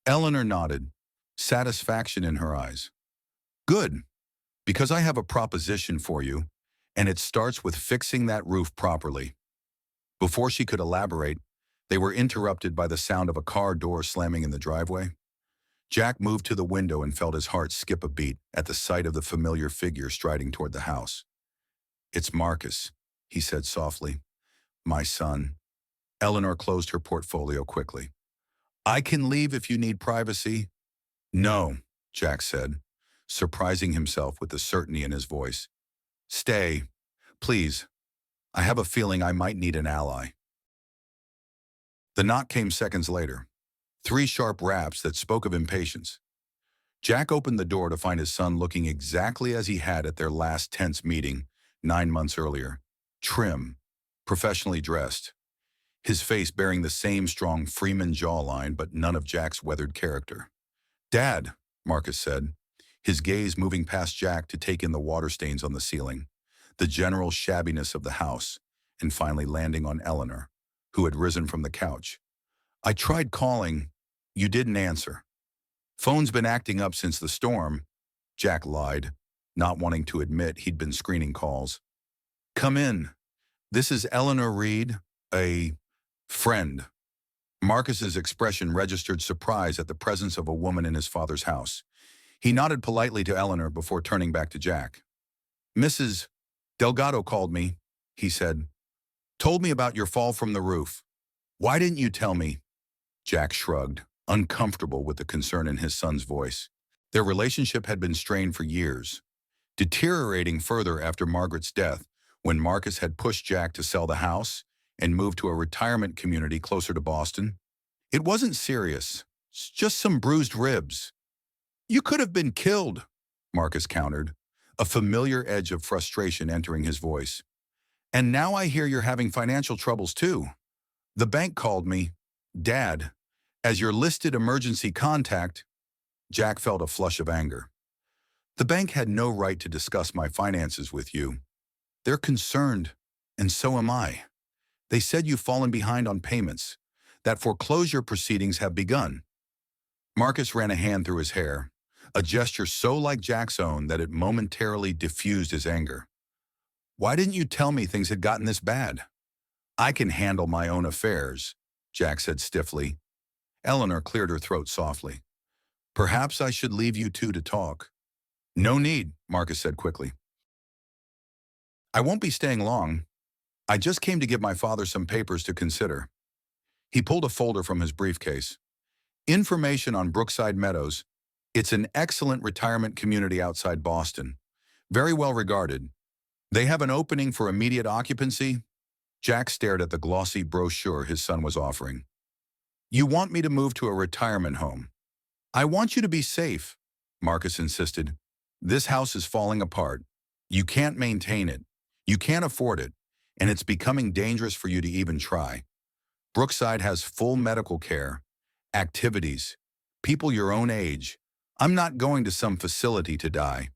Eleanor nodded, satisfaction in her eyes. Good, because I have a proposition for you, and it starts with fixing that roof properly. Before she could elaborate, they were interrupted by the sound of a car door slamming in the driveway. Jack moved to the window and felt his heart skip a beat at the sight of the familiar figure striding toward the house. It's Marcus, he said softly. My son. Eleanor closed her portfolio quickly. I can leave if you need privacy. No, Jack said, surprising himself with the certainty in his voice. Stay, please. I have a feeling I might need an ally. The knock came seconds later. 3 sharp raps that spoke of impatience. Jack opened the door to find his son looking exactly as he had at their last tense meeting 9 months earlier. Trim, professionally dressed. His face bearing the same strong Freeman jawline but none of Jack's weathered character. Dad, Marcus said, his gaze moving past Jack to take in the water stains on the ceiling, the general shabbiness of the house, and finally landing on Eleanor, who had risen from the couch, I tried calling. You didn't answer. Phone's been acting up since the storm, Jack lied, not wanting to admit he'd been screening calls. Come in. This is Eleanor Reed, a friend. Marcus's expression registered surprise at the presence of a woman in his father's house. He nodded politely to Eleanor before turning back to Jack. Mrs. Delgado called me, he said. Told me about your fall from the roof. Why didn't you tell me? Jack shrugged, uncomfortable with the concern in his son's voice. Their relationship had been strained for years, deteriorating further after Margaret's death when Marcus had pushed Jack to sell the house and move to a retirement community closer to Boston. It wasn't serious, just some bruised ribs. You could have been killed, Marcus countered, a familiar edge of frustration entering his voice. And now I hear you're having financial troubles too. The bank called me, Dad, as your listed emergency contact. Jack felt a flush of anger. The bank had no right to discuss my finances with you. They're concerned, and so am I. They said you've fallen behind on payments, that foreclosure proceedings have begun. Marcus ran a hand through his hair, a gesture so like Jack's own that it momentarily diffused his anger. Why didn't you tell me things had gotten this bad? I can handle my own affairs, Jack said stiffly. Eleanor cleared her throat softly. Perhaps I should leave you two to talk. No need, Marcus said quickly. I won't be staying long. I just came to give my father some papers to consider. He pulled a folder from his briefcase. Information on Brookside Meadows. It's an excellent retirement community outside Boston. Very well regarded. They have an opening for immediate occupancy. Jack stared at the glossy brochure his son was offering. You want me to move to a retirement home. I want you to be safe, Marcus insisted. This house is falling apart. You can't maintain it. You can't afford it, and it's becoming dangerous for you to even try. Brookside has full medical care, activities, people your own age. I'm not going to some facility to die,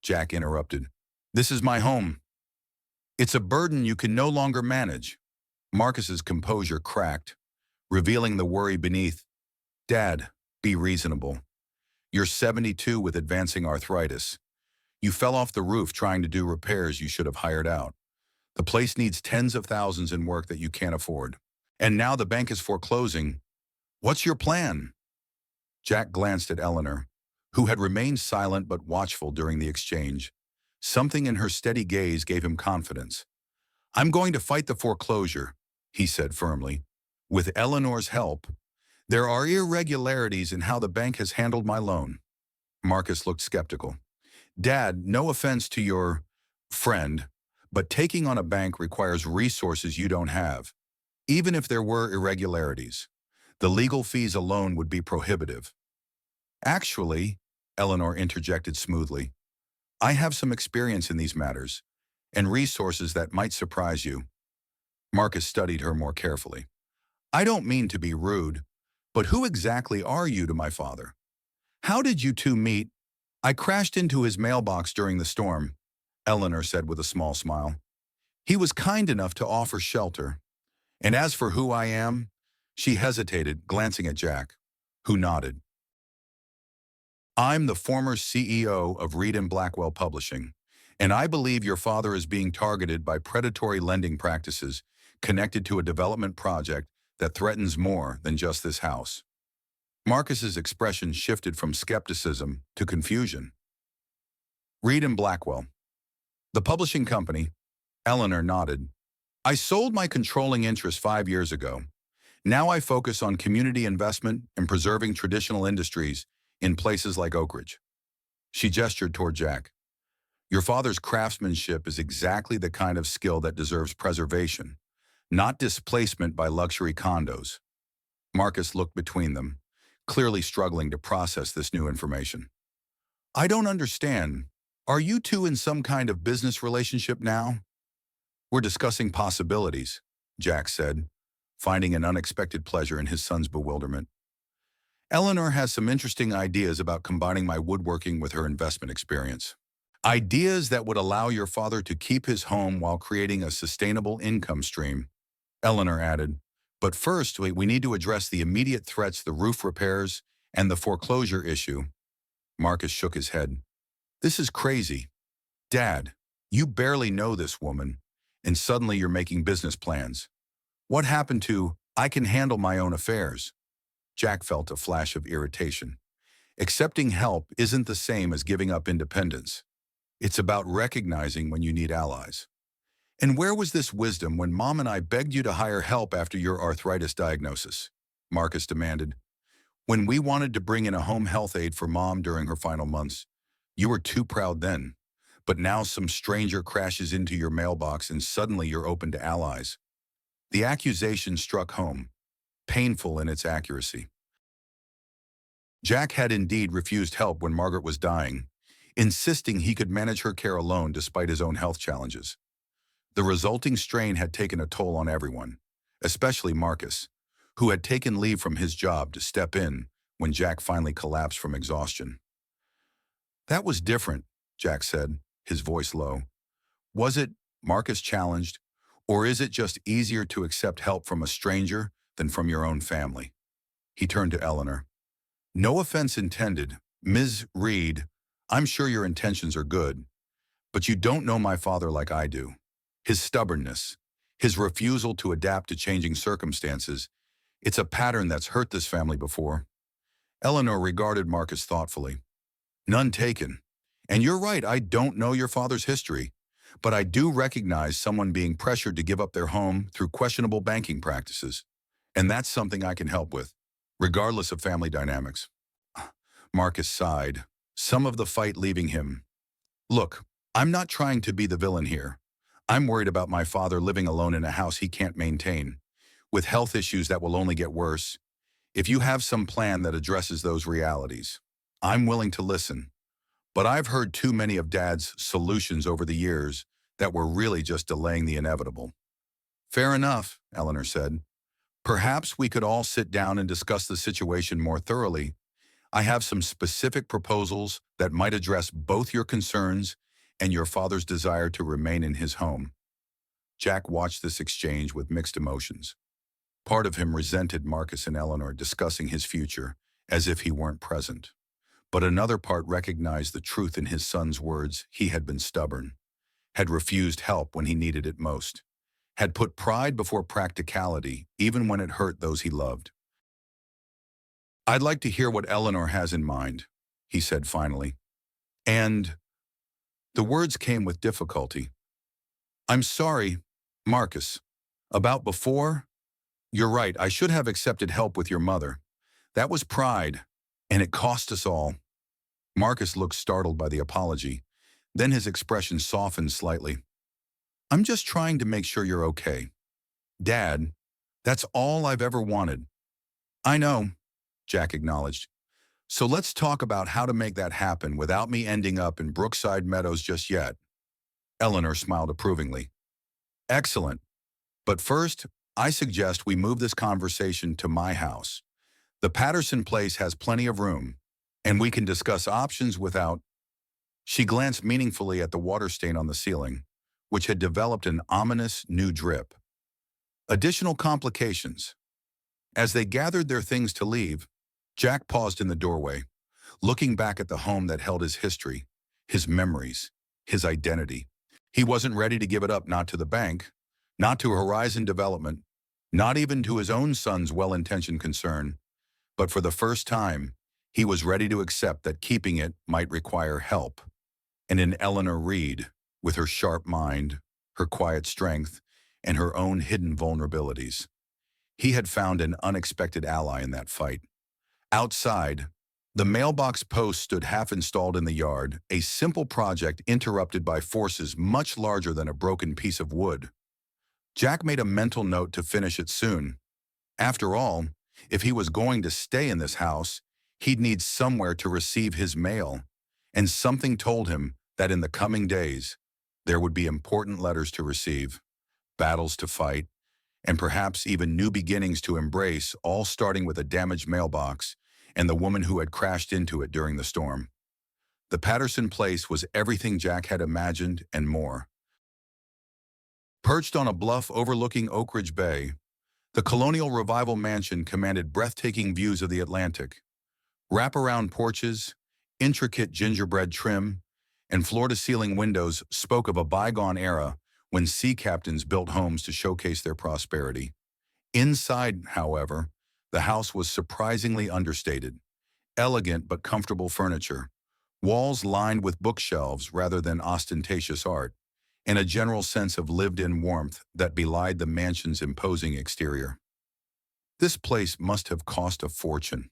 Jack interrupted. This is my home. It's a burden you can no longer manage. Marcus's composure cracked, revealing the worry beneath. Dad, be reasonable. You're 72 with advancing arthritis. You fell off the roof trying to do repairs you should have hired out. The place needs tens of thousands in work that you can't afford. And now the bank is foreclosing. What's your plan? Jack glanced at Eleanor, who had remained silent but watchful during the exchange. Something in her steady gaze gave him confidence. I'm going to fight the foreclosure, he said firmly. With Eleanor's help, there are irregularities in how the bank has handled my loan. Marcus looked skeptical. Dad, no offense to your friend, but taking on a bank requires resources you don't have. Even if there were irregularities, the legal fees alone would be prohibitive. Actually, Eleanor interjected smoothly, I have some experience in these matters, and resources that might surprise you. Marcus studied her more carefully. I don't mean to be rude, but who exactly are you to my father? How did you two meet? I crashed into his mailbox during the storm, Eleanor said with a small smile. He was kind enough to offer shelter. And as for who I am, she hesitated, glancing at Jack, who nodded. I'm the former CEO of Reed and Blackwell Publishing, and I believe your father is being targeted by predatory lending practices connected to a development project that threatens more than just this house. Marcus's expression shifted from skepticism to confusion. Reed and Blackwell. The publishing company, Eleanor nodded. I sold my controlling interest 5 years ago. Now I focus on community investment and preserving traditional industries in places like Oak Ridge. She gestured toward Jack. Your father's craftsmanship is exactly the kind of skill that deserves preservation, not displacement by luxury condos. Marcus looked between them, clearly struggling to process this new information. I don't understand. Are you two in some kind of business relationship now? We're discussing possibilities, Jack said, finding an unexpected pleasure in his son's bewilderment. Eleanor has some interesting ideas about combining my woodworking with her investment experience. Ideas that would allow your father to keep his home while creating a sustainable income stream, Eleanor added, But first, we need to address the immediate threats, the roof repairs, and the foreclosure issue. Marcus shook his head. This is crazy. Dad, you barely know this woman, and suddenly you're making business plans. What happened to, I can handle my own affairs? Jack felt a flash of irritation. Accepting help isn't the same as giving up independence. It's about recognizing when you need allies. And where was this wisdom when Mom and I begged you to hire help after your arthritis diagnosis? Marcus demanded. When we wanted to bring in a home health aide for Mom during her final months, you were too proud then. But now some stranger crashes into your mailbox and suddenly you're open to allies. The accusation struck home, painful in its accuracy. Jack had indeed refused help when Margaret was dying, insisting he could manage her care alone despite his own health challenges. The resulting strain had taken a toll on everyone, especially Marcus, who had taken leave from his job to step in when Jack finally collapsed from exhaustion. That was different, Jack said, his voice low. Was it, Marcus challenged, or is it just easier to accept help from a stranger than from your own family? He turned to Eleanor. No offense intended, Ms. Reed. I'm sure your intentions are good, but you don't know my father like I do. His stubbornness, his refusal to adapt to changing circumstances, it's a pattern that's hurt this family before. Eleanor regarded Marcus thoughtfully. None taken. And you're right, I don't know your father's history, but I do recognize someone being pressured to give up their home through questionable banking practices. And that's something I can help with, regardless of family dynamics. Marcus sighed, some of the fight leaving him. Look, I'm not trying to be the villain here. I'm worried about my father living alone in a house he can't maintain, with health issues that will only get worse. If you have some plan that addresses those realities, I'm willing to listen. But I've heard too many of Dad's solutions over the years that were really just delaying the inevitable. Fair enough, Eleanor said. Perhaps we could all sit down and discuss the situation more thoroughly. I have some specific proposals that might address both your concerns and your father's desire to remain in his home. Jack watched this exchange with mixed emotions. Part of him resented Marcus and Eleanor discussing his future as if he weren't present. But another part recognized the truth in his son's words. He had been stubborn, had refused help when he needed it most, had put pride before practicality even when it hurt those he loved. I'd like to hear what Eleanor has in mind, he said finally. And the words came with difficulty. I'm sorry, Marcus. About before? You're right, I should have accepted help with your mother. That was pride, and it cost us all. Marcus looked startled by the apology. Then his expression softened slightly. I'm just trying to make sure you're okay. Dad, that's all I've ever wanted. I know, Jack acknowledged. So let's talk about how to make that happen without me ending up in Brookside Meadows just yet. Eleanor smiled approvingly. Excellent. But first, I suggest we move this conversation to my house. The Patterson place has plenty of room, and we can discuss options without... She glanced meaningfully at the water stain on the ceiling, which had developed an ominous new drip. Additional complications. As they gathered their things to leave, Jack paused in the doorway, looking back at the home that held his history, his memories, his identity. He wasn't ready to give it up, not to the bank, not to Horizon Development, not even to his own son's well-intentioned concern. But for the first time, he was ready to accept that keeping it might require help. And in Eleanor Reed, with her sharp mind, her quiet strength, and her own hidden vulnerabilities, he had found an unexpected ally in that fight. Outside, the mailbox post stood half-installed in the yard, a simple project interrupted by forces much larger than a broken piece of wood. Jack made a mental note to finish it soon. After all, if he was going to stay in this house, he'd need somewhere to receive his mail, and something told him that in the coming days, there would be important letters to receive, battles to fight, and perhaps even new beginnings to embrace, all starting with a damaged mailbox and the woman who had crashed into it during the storm. The Patterson place was everything Jack had imagined and more. Perched on a bluff overlooking Oak Ridge Bay, The colonial revival mansion commanded breathtaking views of the Atlantic. Wraparound porches, intricate gingerbread trim, and floor-to-ceiling windows spoke of a bygone era when sea captains built homes to showcase their prosperity. Inside, however, the house was surprisingly understated. Elegant but comfortable furniture, walls lined with bookshelves rather than ostentatious art, and a general sense of lived-in warmth that belied the mansion's imposing exterior. "This place must have cost a fortune,"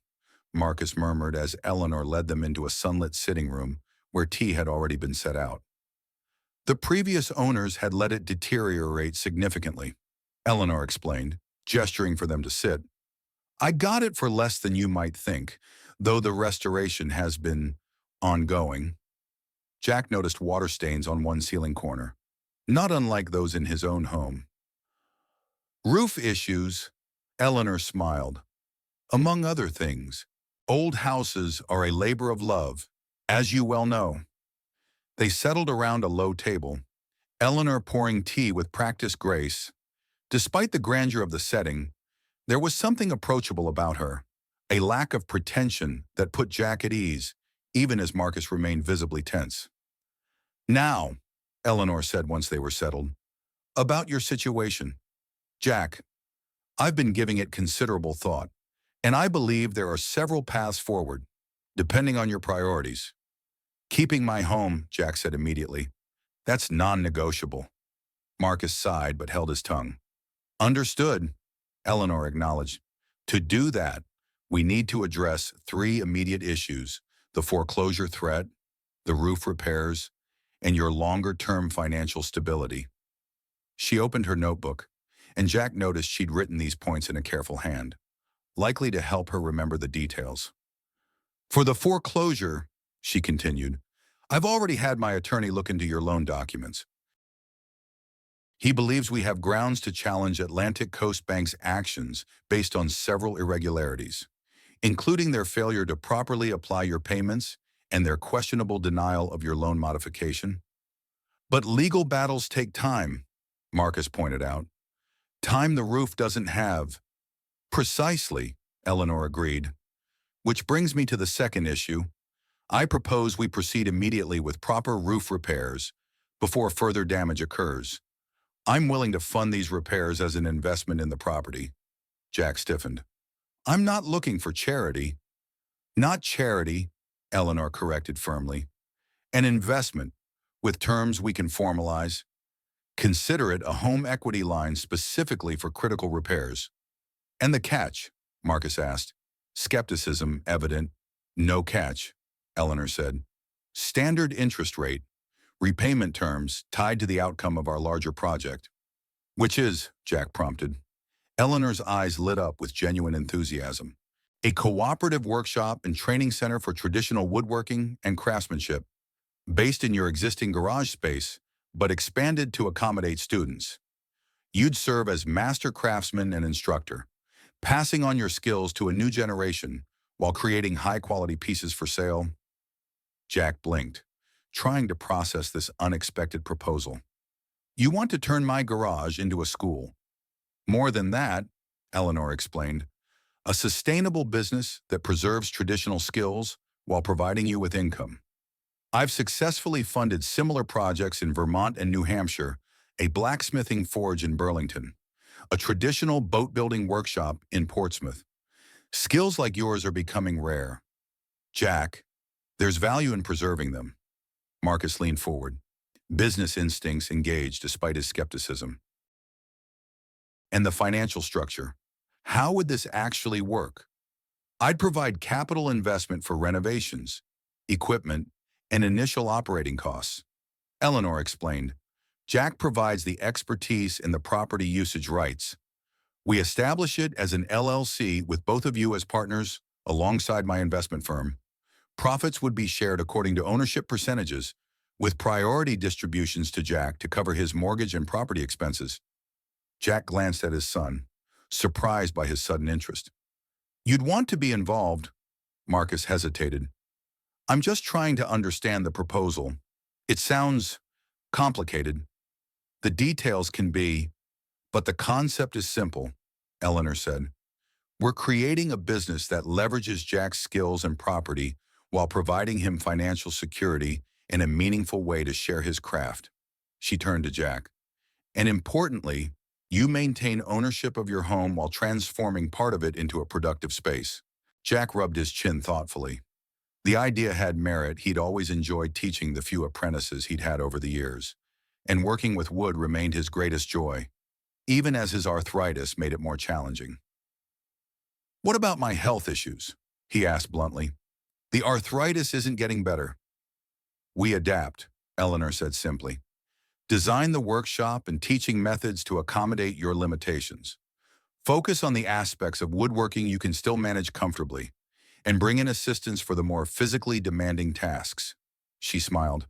Marcus murmured as Eleanor led them into a sunlit sitting room where tea had already been set out. The previous owners had let it deteriorate significantly, Eleanor explained, gesturing for them to sit. "I got it for less than you might think, though the restoration has been ongoing." Jack noticed water stains on one ceiling corner, not unlike those in his own home. "Roof issues," Eleanor smiled. "Among other things, old houses are a labor of love, as you well know." They settled around a low table, Eleanor pouring tea with practiced grace. Despite the grandeur of the setting, there was something approachable about her, a lack of pretension that put Jack at ease, even as Marcus remained visibly tense. "Now," Eleanor said once they were settled, "about your situation. Jack, I've been giving it considerable thought, and I believe there are several paths forward, depending on your priorities." "Keeping my home," Jack said immediately. "That's non-negotiable." Marcus sighed but held his tongue. "Understood," Eleanor acknowledged. "To do that, we need to address three immediate issues: the foreclosure threat, the roof repairs, and your longer-term financial stability." She opened her notebook, and Jack noticed she'd written these points in a careful hand, likely to help her remember the details. "For the foreclosure," she continued, "I've already had my attorney look into your loan documents. He believes we have grounds to challenge Atlantic Coast Bank's actions based on several irregularities, including their failure to properly apply your payments and their questionable denial of your loan modification. But legal battles take time," Marcus pointed out. "Time the roof doesn't have." "Precisely," Eleanor agreed. "Which brings me to the second issue. I propose we proceed immediately with proper roof repairs before further damage occurs. I'm willing to fund these repairs as an investment in the property." Jack stiffened. "I'm not looking for charity." "Not charity," Eleanor corrected firmly. "An investment, with terms we can formalize. Consider it a home equity line specifically for critical repairs." "And the catch?" Marcus asked. Skepticism evident. "No catch," Eleanor said. "Standard interest rate. Repayment terms tied to the outcome of our larger project." "Which is," Jack prompted. Eleanor's eyes lit up with genuine enthusiasm. "A cooperative workshop and training center for traditional woodworking and craftsmanship, based in your existing garage space, but expanded to accommodate students. You'd serve as master craftsman and instructor, passing on your skills to a new generation while creating high-quality pieces for sale." Jack blinked, trying to process this unexpected proposal. "You want to turn my garage into a school?" "More than that," Eleanor explained. "A sustainable business that preserves traditional skills while providing you with income. I've successfully funded similar projects in Vermont and New Hampshire, a blacksmithing forge in Burlington, a traditional boat-building workshop in Portsmouth. Skills like yours are becoming rare. Jack, there's value in preserving them." Marcus leaned forward, business instincts engaged despite his skepticism. "And the financial structure. How would this actually work?" "I'd provide capital investment for renovations, equipment, and initial operating costs," Eleanor explained. "Jack provides the expertise in the property usage rights. We establish it as an LLC with both of you as partners alongside my investment firm. Profits would be shared according to ownership percentages, with priority distributions to Jack to cover his mortgage and property expenses." Jack glanced at his son, surprised by his sudden interest. "You'd want to be involved," Marcus hesitated. "I'm just trying to understand the proposal. It sounds complicated. The details can be, but the concept is simple. Eleanor said. We're creating a business that leverages Jack's skills and property while providing him financial security in a meaningful way to share his craft. She turned to Jack. And importantly, you maintain ownership of your home while transforming part of it into a productive space. Jack rubbed his chin thoughtfully. The idea had merit. He'd always enjoyed teaching the few apprentices he'd had over the years, and working with wood remained his greatest joy, even as his arthritis made it more challenging. What about my health issues? He asked bluntly. The arthritis isn't getting better. We adapt, Eleanor said simply. Design the workshop and teaching methods to accommodate your limitations. Focus on the aspects of woodworking you can still manage comfortably, and bring in assistance for the more physically demanding tasks. She smiled.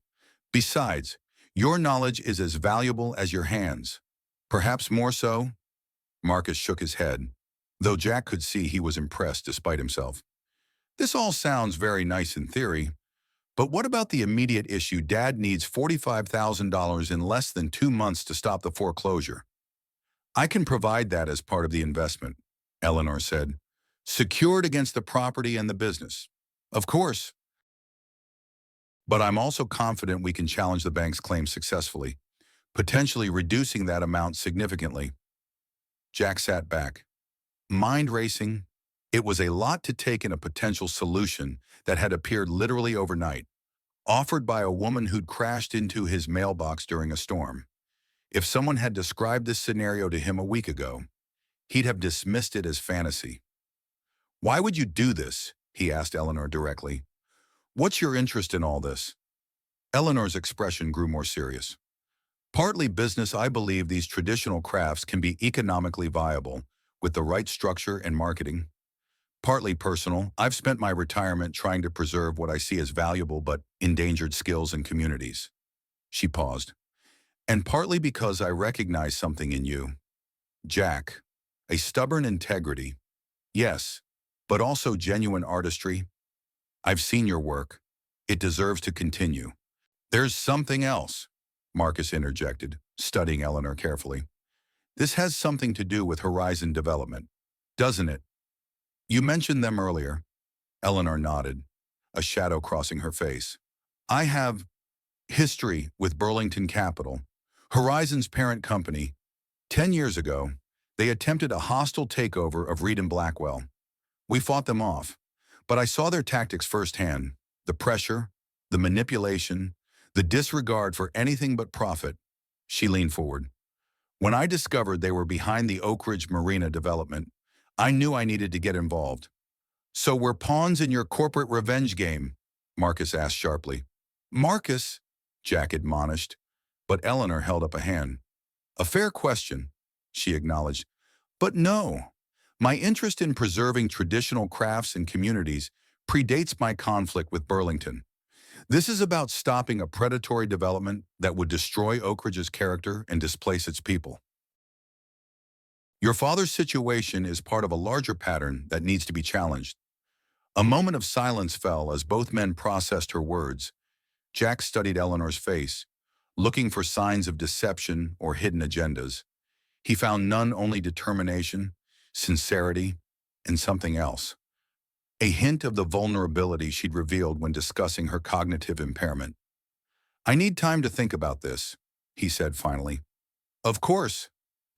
Besides, your knowledge is as valuable as your hands. Perhaps more so? Marcus shook his head, though Jack could see he was impressed despite himself. This all sounds very nice in theory, but what about the immediate issue? Dad needs $45,000 in less than 2 months to stop the foreclosure. I can provide that as part of the investment, Eleanor said, secured against the property and the business. Of course. But I'm also confident we can challenge the bank's claim successfully, potentially reducing that amount significantly. Jack sat back, mind racing. It was a lot to take in a potential solution that had appeared literally overnight, offered by a woman who'd crashed into his mailbox during a storm. If someone had described this scenario to him a week ago, he'd have dismissed it as fantasy. Why would you do this? He asked Eleanor directly. What's your interest in all this? Eleanor's expression grew more serious. Partly business. I believe these traditional crafts can be economically viable with the right structure and marketing. Partly personal. I've spent my retirement trying to preserve what I see as valuable but endangered skills and communities. She paused. And partly because I recognize something in you, Jack, a stubborn integrity. Yes, but also genuine artistry. I've seen your work. It deserves to continue. There's something else, Marcus interjected, studying Eleanor carefully. This has something to do with Horizon development, doesn't it? You mentioned them earlier. Eleanor nodded, a shadow crossing her face. I have history with Burlington Capital, Horizon's parent company. 10 years ago, they attempted a hostile takeover of Reed and Blackwell. We fought them off, but I saw their tactics firsthand, the pressure, the manipulation, the disregard for anything but profit. She leaned forward. When I discovered they were behind the Oak Ridge Marina development, I knew I needed to get involved. So we're pawns in your corporate revenge game? Marcus asked sharply. Marcus, Jack admonished, but Eleanor held up a hand. A fair question, she acknowledged. But no, my interest in preserving traditional crafts and communities predates my conflict with Burlington. This is about stopping a predatory development that would destroy Oak Ridge's character and displace its people. Your father's situation is part of a larger pattern that needs to be challenged. A moment of silence fell as both men processed her words. Jack studied Eleanor's face, looking for signs of deception or hidden agendas. He found none, only determination, sincerity, and something else. A hint of the vulnerability she'd revealed when discussing her cognitive impairment. I need time to think about this, he said finally. Of course,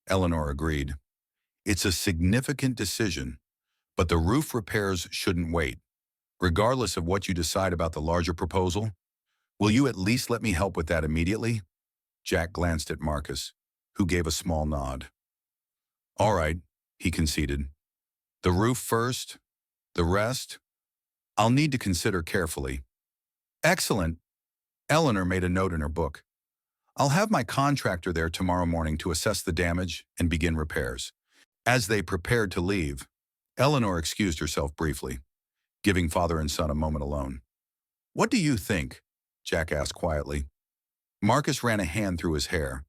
Eleanor agreed. It's a significant decision, but the roof repairs shouldn't wait. Regardless of what you decide about the larger proposal, will you at least let me help with that immediately? Jack glanced at Marcus, who gave a small nod. All right, he conceded. The roof first, the rest, I'll need to consider carefully. Excellent. Eleanor made a note in her book. I'll have my contractor there tomorrow morning to assess the damage and begin repairs. As they prepared to leave, Eleanor excused herself briefly, giving father and son a moment alone. What do you think? Jack asked quietly. Marcus ran a hand through his hair,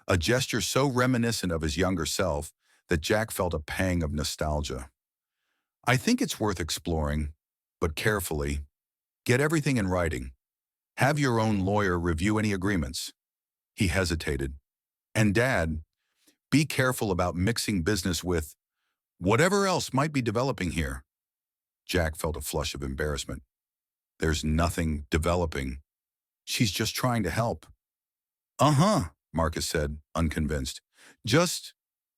a gesture so reminiscent of his younger self that Jack felt a pang of nostalgia. I think it's worth exploring, but carefully. Get everything in writing. Have your own lawyer review any agreements. He hesitated. And Dad, be careful about mixing business with, Whatever else might be developing here. Jack felt a flush of embarrassment. There's nothing developing. She's just trying to help. Uh-huh, Marcus said, unconvinced. Just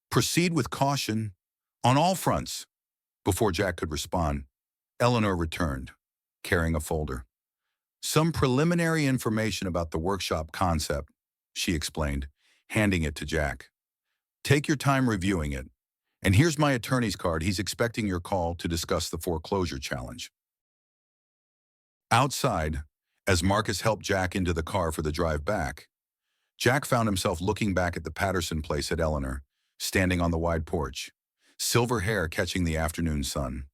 proceed with caution on all fronts. Before Jack could respond, Eleanor returned, carrying a folder. Some preliminary information about the workshop concept, she explained, handing it to Jack. Take your time reviewing it. And here's my attorney's card. He's expecting your call to discuss the foreclosure challenge. Outside, as Marcus helped Jack into the car for the drive back, Jack found himself looking back at the Patterson place at Eleanor, standing on the wide porch, silver hair catching the afternoon sun.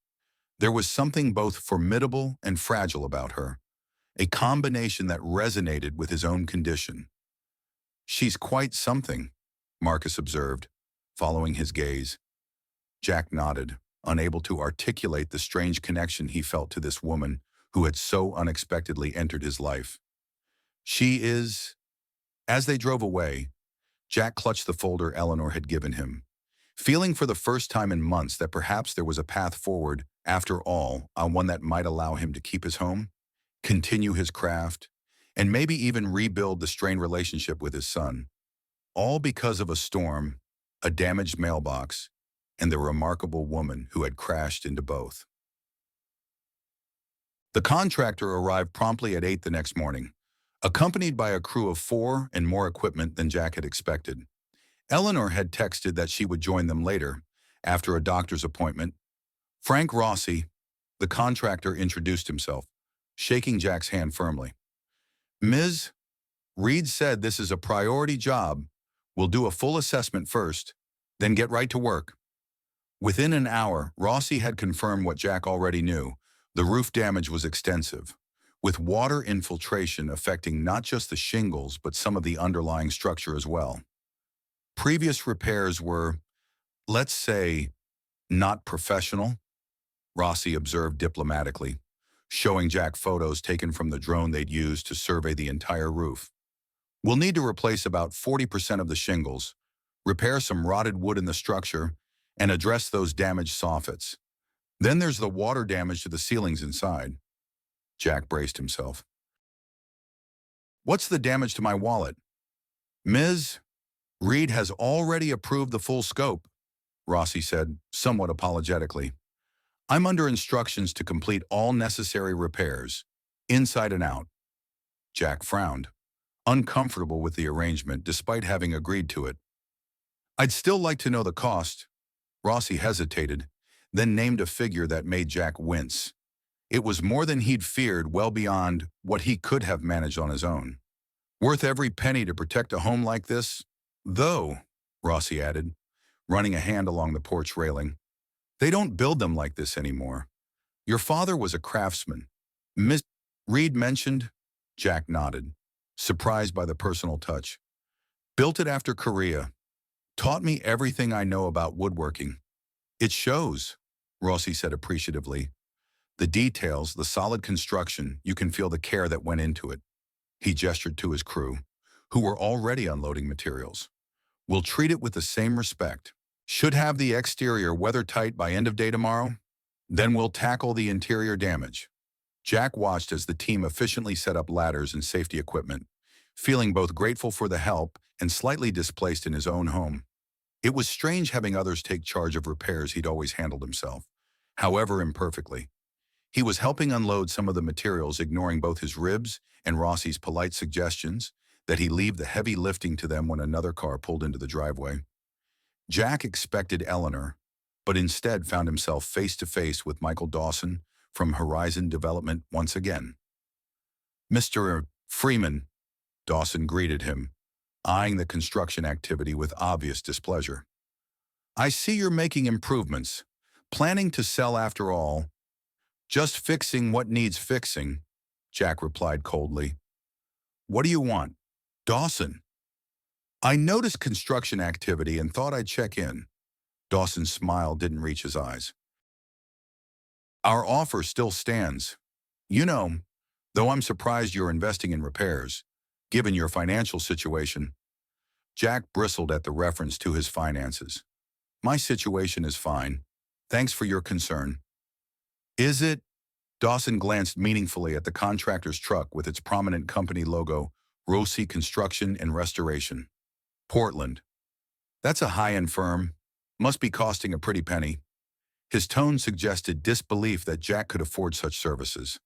There was something both formidable and fragile about her, a combination that resonated with his own condition. She's quite something, Marcus observed, following his gaze. Jack nodded, unable to articulate the strange connection he felt to this woman who had so unexpectedly entered his life. She is... As they drove away, Jack clutched the folder Eleanor had given him, feeling for the first time in months that perhaps there was a path forward, after all, on one that might allow him to keep his home, continue his craft, and maybe even rebuild the strained relationship with his son. All because of a storm, a damaged mailbox, and the remarkable woman who had crashed into both. The contractor arrived promptly at 8 the next morning, accompanied by a crew of 4 and more equipment than Jack had expected. Eleanor had texted that she would join them later, after a doctor's appointment. Frank Rossi, the contractor, introduced himself, shaking Jack's hand firmly. Ms. Reed said this is a priority job. We'll do a full assessment first, then get right to work. Within an hour, Rossi had confirmed what Jack already knew. The roof damage was extensive, with water infiltration affecting not just the shingles but some of the underlying structure as well. Previous repairs were, let's say, not professional, Rossi observed diplomatically, showing Jack photos taken from the drone they'd used to survey the entire roof. We'll need to replace about 40% of the shingles, repair some rotted wood in the structure, and address those damaged soffits. Then there's the water damage to the ceilings inside. Jack braced himself. What's the damage to my wallet? Ms. Reed has already approved the full scope, Rossi said, somewhat apologetically. I'm under instructions to complete all necessary repairs, inside and out. Jack frowned, uncomfortable with the arrangement despite having agreed to it. I'd still like to know the cost. Rossi hesitated, then named a figure that made Jack wince. It was more than he'd feared, well beyond what he could have managed on his own. Worth every penny to protect a home like this? Though, Rossi added, running a hand along the porch railing, they don't build them like this anymore. Your father was a craftsman. Miss Reed mentioned? Jack nodded, surprised by the personal touch. Built it after Korea. Taught me everything I know about woodworking. It shows, Rossi said appreciatively. The details, the solid construction, you can feel the care that went into it. He gestured to his crew, who were already unloading materials. We'll treat it with the same respect. Should have the exterior weather-tight by end of day tomorrow. Then we'll tackle the interior damage. Jack watched as the team efficiently set up ladders and safety equipment, feeling both grateful for the help and slightly displaced in his own home. It was strange having others take charge of repairs he'd always handled himself, however imperfectly. He was helping unload some of the materials, ignoring both his ribs and Rossi's polite suggestions that he leave the heavy lifting to them when another car pulled into the driveway. Jack expected Eleanor, but instead found himself face-to-face with Michael Dawson from Horizon Development once again. Mr. Freeman, Dawson greeted him, eyeing the construction activity with obvious displeasure. I see you're making improvements, planning to sell after all. Just fixing what needs fixing, Jack replied coldly. What do you want? Dawson. I noticed construction activity and thought I'd check in. Dawson's smile didn't reach his eyes. Our offer still stands. You know, though I'm surprised you're investing in repairs, given your financial situation. Jack bristled at the reference to his finances. My situation is fine. Thanks for your concern. Is it? Dawson glanced meaningfully at the contractor's truck with its prominent company logo, Rossi Construction and Restoration. Portland. That's a high-end firm. Must be costing a pretty penny. His tone suggested disbelief that Jack could afford such services.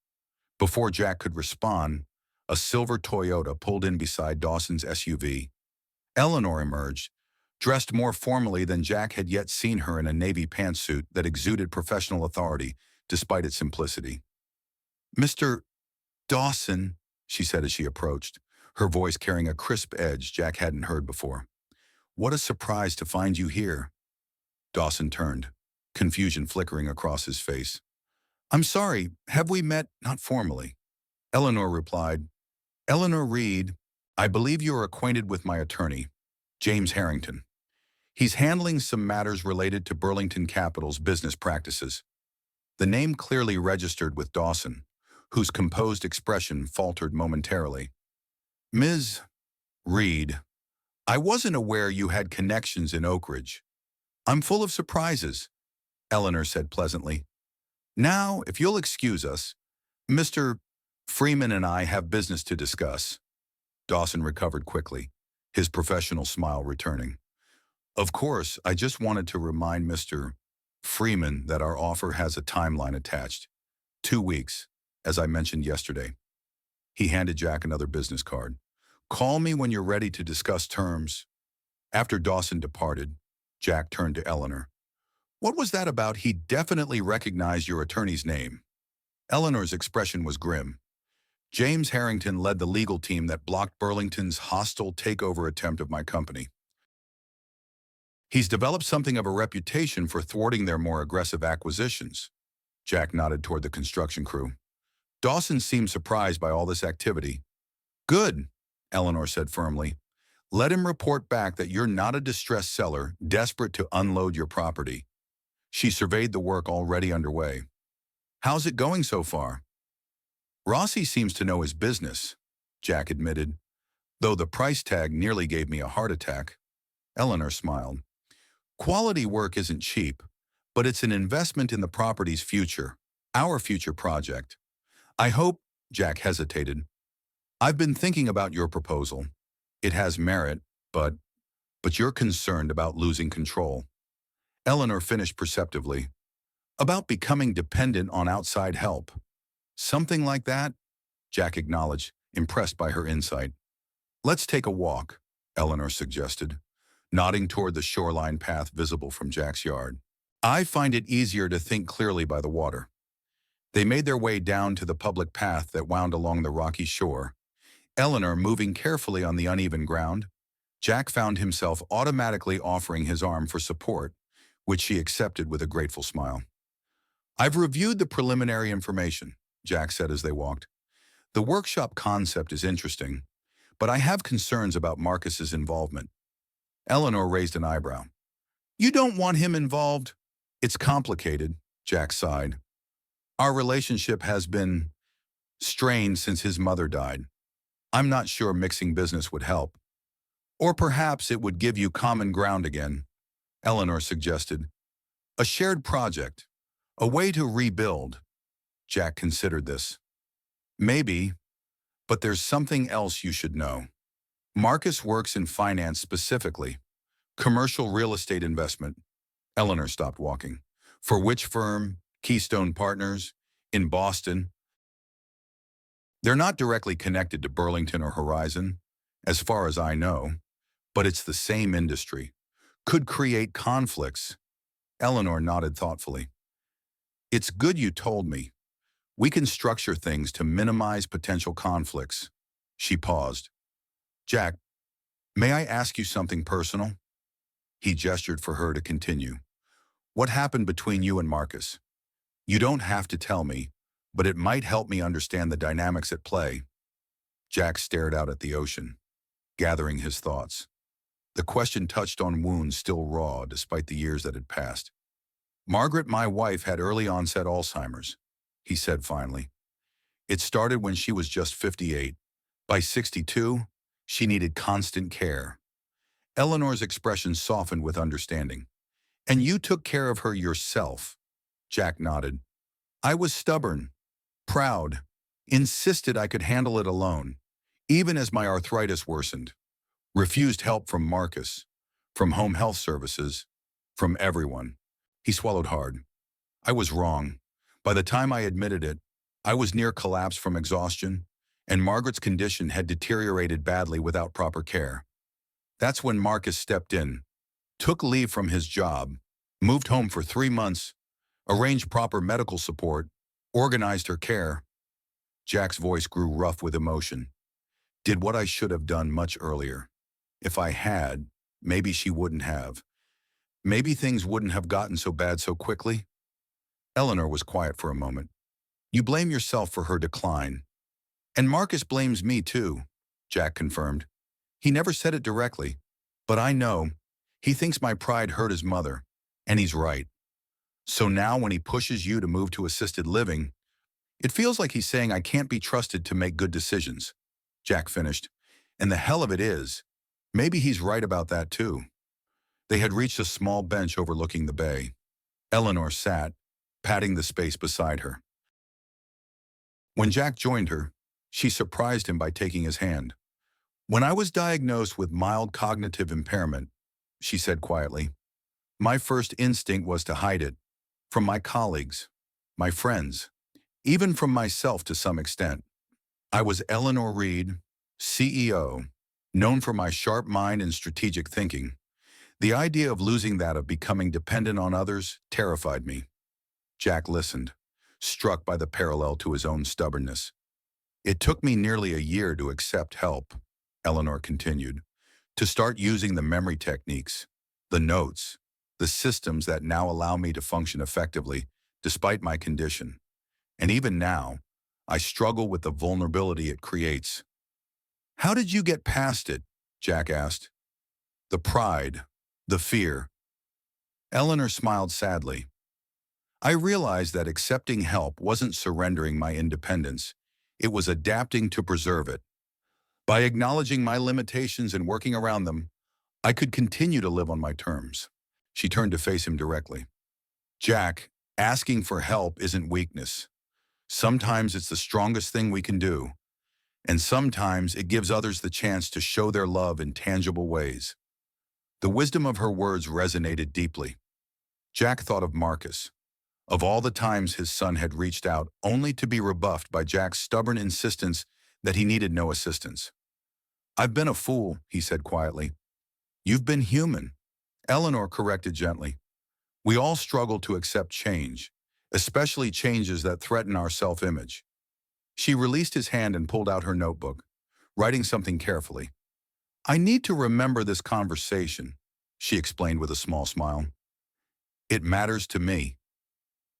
Before Jack could respond, a silver Toyota pulled in beside Dawson's SUV. Eleanor emerged, dressed more formally than Jack had yet seen her in a navy pantsuit that exuded professional authority despite its simplicity. "Mr. Dawson," she said as she approached, her voice carrying a crisp edge Jack hadn't heard before. "What a surprise to find you here." Dawson turned, confusion flickering across his face. "I'm sorry, have we met? Not formally." Eleanor replied, "Eleanor Reed, I believe you are acquainted with my attorney, James Harrington. He's handling some matters related to Burlington Capital's business practices." The name clearly registered with Dawson, whose composed expression faltered momentarily. "Ms. Reed, I wasn't aware you had connections in Oak Ridge. I'm full of surprises," Eleanor said pleasantly. "Now, if you'll excuse us, Mr. Freeman and I have business to discuss." Dawson recovered quickly, his professional smile returning. "Of course, I just wanted to remind Mr. Freeman that our offer has a timeline attached. 2 weeks, as I mentioned yesterday." He handed Jack another business card. "Call me when you're ready to discuss terms." After Dawson departed, Jack turned to Eleanor. "What was that about? He definitely recognized your attorney's name." Eleanor's expression was grim. "James Harrington led the legal team that blocked Burlington's hostile takeover attempt of my company. He's developed something of a reputation for thwarting their more aggressive acquisitions." Jack nodded toward the construction crew. Dawson seemed surprised by all this activity. "Good," Eleanor said firmly. "Let him report back that you're not a distressed seller desperate to unload your property." She surveyed the work already underway. "How's it going so far?" "Rossi seems to know his business," Jack admitted, "though the price tag nearly gave me a heart attack." Eleanor smiled. "Quality work isn't cheap, but it's an investment in the property's future, our future project. I hope," Jack hesitated. "I've been thinking about your proposal. It has merit, but you're concerned about losing control." Eleanor finished perceptively. "About becoming dependent on outside help." "Something like that," Jack acknowledged, impressed by her insight. "Let's take a walk," Eleanor suggested, nodding toward the shoreline path visible from Jack's yard. "I find it easier to think clearly by the water." They made their way down to the public path that wound along the rocky shore, Eleanor moving carefully on the uneven ground. Jack found himself automatically offering his arm for support, which she accepted with a grateful smile. "I've reviewed the preliminary information," Jack said as they walked. "The workshop concept is interesting, but I have concerns about Marcus's involvement." Eleanor raised an eyebrow. "You don't want him involved?" "It's complicated," Jack sighed. "Our relationship has been strained since his mother died. I'm not sure mixing business would help. Or perhaps it would give you common ground again," Eleanor suggested. "A shared project, a way to rebuild." Jack considered this. "Maybe, but there's something else you should know. Marcus works in finance specifically, commercial real estate investment." Eleanor stopped walking. "For which firm? Keystone Partners? In Boston?" "They're not directly connected to Burlington or Horizon, as far as I know, but it's the same industry. Could create conflicts." Eleanor nodded thoughtfully. "It's good you told me. We can structure things to minimize potential conflicts." She paused. "Jack, may I ask you something personal?" He gestured for her to continue. "What happened between you and Marcus? You don't have to tell me, but it might help me understand the dynamics at play." Jack stared out at the ocean, gathering his thoughts. The question touched on wounds still raw despite the years that had passed. "Margaret, my wife, had early onset Alzheimer's," he said finally. "It started when she was just 58. By 62, she needed constant care." Eleanor's expression softened with understanding. And you took care of her yourself. Jack nodded. I was stubborn, proud, insisted I could handle it alone, even as my arthritis worsened. Refused help from Marcus, from home health services, from everyone. He swallowed hard. I was wrong. By the time I admitted it, I was near collapse from exhaustion, and Margaret's condition had deteriorated badly without proper care. That's when Marcus stepped in, took leave from his job, moved home for 3 months, arranged proper medical support, organized her care. Jack's voice grew rough with emotion. Did what I should have done much earlier. If I had, maybe she wouldn't have. Maybe things wouldn't have gotten so bad so quickly. Eleanor was quiet for a moment. You blame yourself for her decline. And Marcus blames me too, Jack confirmed. He never said it directly, but I know. He thinks my pride hurt his mother, and he's right. So now when he pushes you to move to assisted living, it feels like he's saying I can't be trusted to make good decisions. Jack finished. And the hell of it is, maybe he's right about that too. They had reached a small bench overlooking the bay. Eleanor sat, patting the space beside her. When Jack joined her, she surprised him by taking his hand. When I was diagnosed with mild cognitive impairment, she said quietly, my first instinct was to hide it, from my colleagues, my friends, even from myself to some extent. I was Eleanor Reed, CEO, known for my sharp mind and strategic thinking. The idea of losing that, of becoming dependent on others, terrified me. Jack listened, struck by the parallel to his own stubbornness. It took me nearly a year to accept help, Eleanor continued, to start using the memory techniques, the notes, the systems that now allow me to function effectively despite my condition. And even now, I struggle with the vulnerability it creates. How did you get past it? Jack asked. The pride, the fear. Eleanor smiled sadly. I realized that accepting help wasn't surrendering my independence. It was adapting to preserve it. By acknowledging my limitations and working around them, I could continue to live on my terms. She turned to face him directly. Jack, asking for help isn't weakness. Sometimes it's the strongest thing we can do. And sometimes it gives others the chance to show their love in tangible ways. The wisdom of her words resonated deeply. Jack thought of Marcus, of all the times his son had reached out only to be rebuffed by Jack's stubborn insistence that he needed no assistance. I've been a fool, he said quietly. You've been human, Eleanor corrected gently. We all struggle to accept change, especially changes that threaten our self-image. She released his hand and pulled out her notebook, writing something carefully. I need to remember this conversation, she explained with a small smile. It matters to me.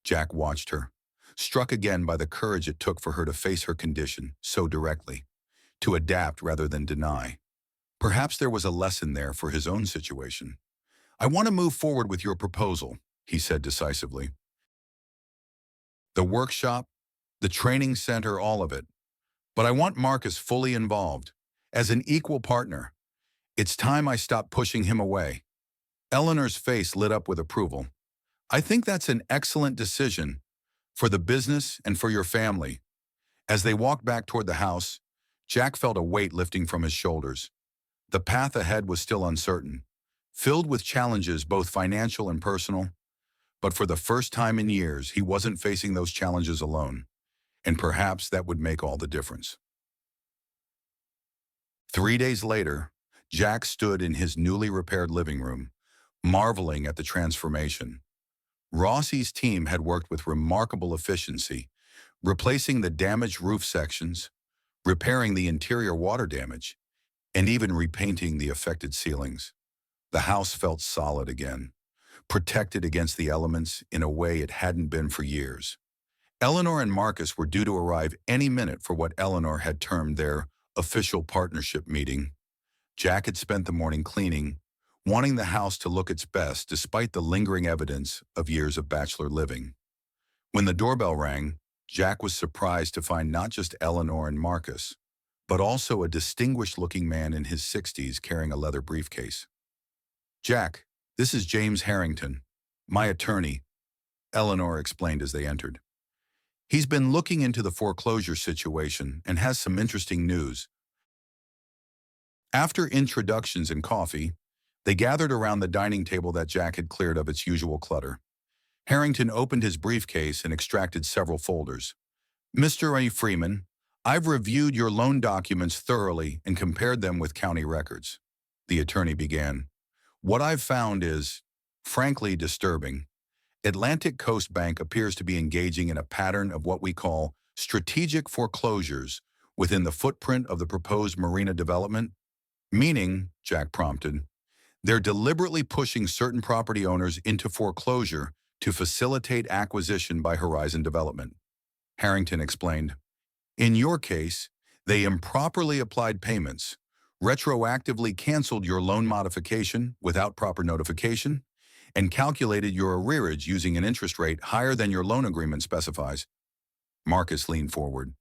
Jack watched her, struck again by the courage it took for her to face her condition so directly, to adapt rather than deny. Perhaps there was a lesson there for his own situation. I want to move forward with your proposal, he said decisively. The workshop, the training center, all of it. But I want Marcus fully involved, as an equal partner. It's time I stopped pushing him away. Eleanor's face lit up with approval. I think that's an excellent decision, for the business and for your family. As they walked back toward the house, Jack felt a weight lifting from his shoulders. The path ahead was still uncertain, filled with challenges both financial and personal. But for the first time in years, he wasn't facing those challenges alone. And perhaps that would make all the difference. 3 days later, Jack stood in his newly repaired living room, marveling at the transformation. Rossi's team had worked with remarkable efficiency, replacing the damaged roof sections, repairing the interior water damage, and even repainting the affected ceilings. The house felt solid again, protected against the elements in a way it hadn't been for years. Eleanor and Marcus were due to arrive any minute for what Eleanor had termed their official partnership meeting. Jack had spent the morning cleaning, wanting the house to look its best despite the lingering evidence of years of bachelor living. When the doorbell rang, Jack was surprised to find not just Eleanor and Marcus, but also a distinguished-looking man in his 60s carrying a leather briefcase. Jack, this is James Harrington, My attorney, Eleanor explained as they entered. He's been looking into the foreclosure situation and has some interesting news. After introductions and coffee, they gathered around the dining table that Jack had cleared of its usual clutter. Harrington opened his briefcase and extracted several folders. Mr. A. Freeman, I've reviewed your loan documents thoroughly and compared them with county records. The attorney began. What I've found is, frankly, disturbing. Atlantic Coast Bank appears to be engaging in a pattern of what we call strategic foreclosures within the footprint of the proposed marina development. Meaning, Jack prompted, they're deliberately pushing certain property owners into foreclosure to facilitate acquisition by Horizon Development. Harrington explained, in your case, they improperly applied payments, retroactively canceled your loan modification without proper notification, and calculated your arrearage using an interest rate higher than your loan agreement specifies. Marcus leaned forward,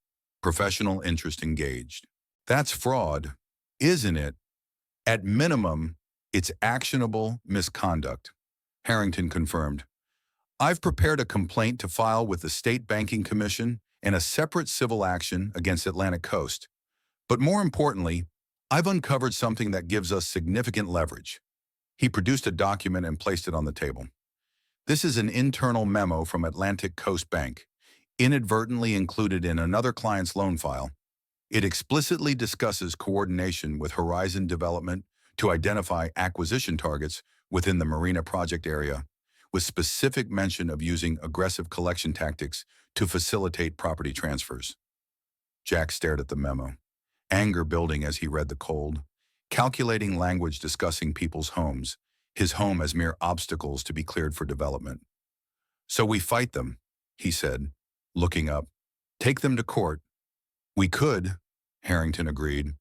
professional interest engaged. That's fraud, isn't it? At minimum, it's actionable misconduct, Harrington confirmed. I've prepared a complaint to file with the State Banking Commission and a separate civil action against Atlantic Coast. But more importantly, I've uncovered something that gives us significant leverage. He produced a document and placed it on the table. This is an internal memo from Atlantic Coast Bank, inadvertently included in another client's loan file. It explicitly discusses coordination with Horizon Development to identify acquisition targets within the marina project area, with specific mention of using aggressive collection tactics to facilitate property transfers. Jack stared at the memo, anger building as he read the cold, calculating language discussing people's homes, his home as mere obstacles to be cleared for development. So we fight them, he said, looking up. Take them to court. We could, Harrington agreed,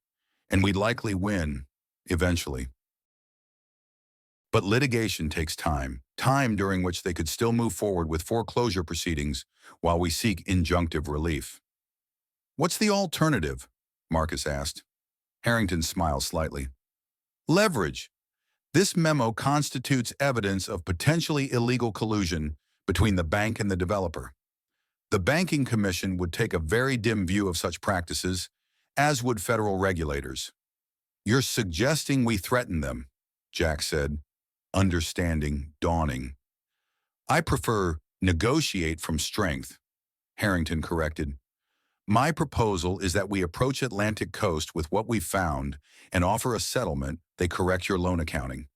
and we'd likely win, eventually. But litigation takes time during which they could still move forward with foreclosure proceedings while we seek injunctive relief. What's the alternative? Marcus asked. Harrington smiled slightly. Leverage. This memo constitutes evidence of potentially illegal collusion between the bank and the developer. The Banking Commission would take a very dim view of such practices, as would federal regulators. You're suggesting we threaten them, Jack said, understanding dawning. I prefer negotiate from strength, Harrington corrected. My proposal is that we approach Atlantic Coast with what we've found and offer a settlement. They correct your loan accounting,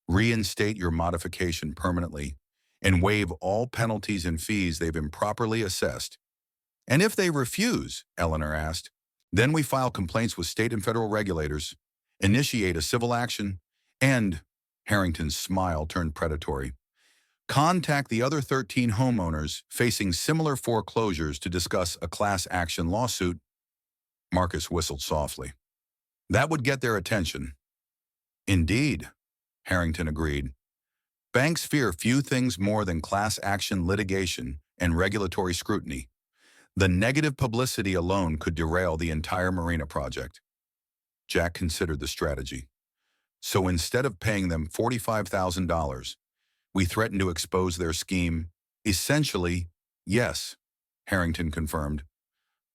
reinstate your modification permanently, and waive all penalties and fees they've improperly assessed. And if they refuse, Eleanor asked, then we file complaints with state and federal regulators, initiate a civil action, and, Harrington's smile turned predatory, contact the other 13 homeowners facing similar foreclosures to discuss a class action lawsuit. Marcus whistled softly. That would get their attention. Indeed, Harrington agreed. Banks fear few things more than class action litigation and regulatory scrutiny. The negative publicity alone could derail the entire marina project. Jack considered the strategy. So instead of paying them $45,000, we threatened to expose their scheme. Essentially, yes, Harrington confirmed.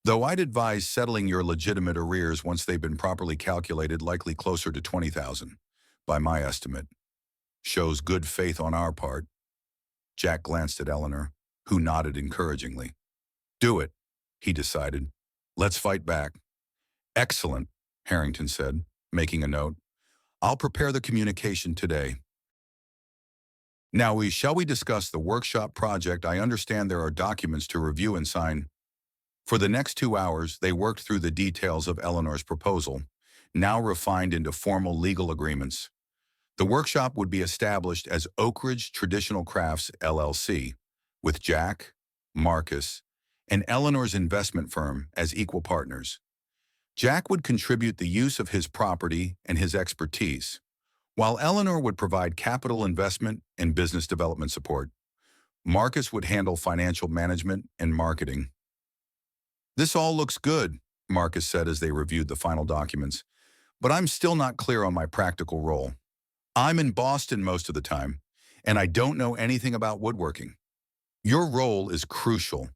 Though I'd advise settling your legitimate arrears once they've been properly calculated, likely closer to $20,000, by my estimate. Shows good faith on our part. Jack glanced at Eleanor, who nodded encouragingly. Do it, he decided. Let's fight back. Excellent, Harrington said, making a note. I'll prepare the communication today. Now, shall we discuss the workshop project? I understand there are documents to review and sign. For the next 2 hours, they worked through the details of Eleanor's proposal, now refined into formal legal agreements. The workshop would be established as Oak Ridge Traditional Crafts, LLC, with Jack, Marcus, and Eleanor's investment firm as equal partners. Jack would contribute the use of his property and his expertise, while Eleanor would provide capital investment and business development support. Marcus would handle financial management and marketing. This all looks good, Marcus said as they reviewed the final documents, but I'm still not clear on my practical role. I'm in Boston most of the time, and I don't know anything about woodworking. Your role is crucial,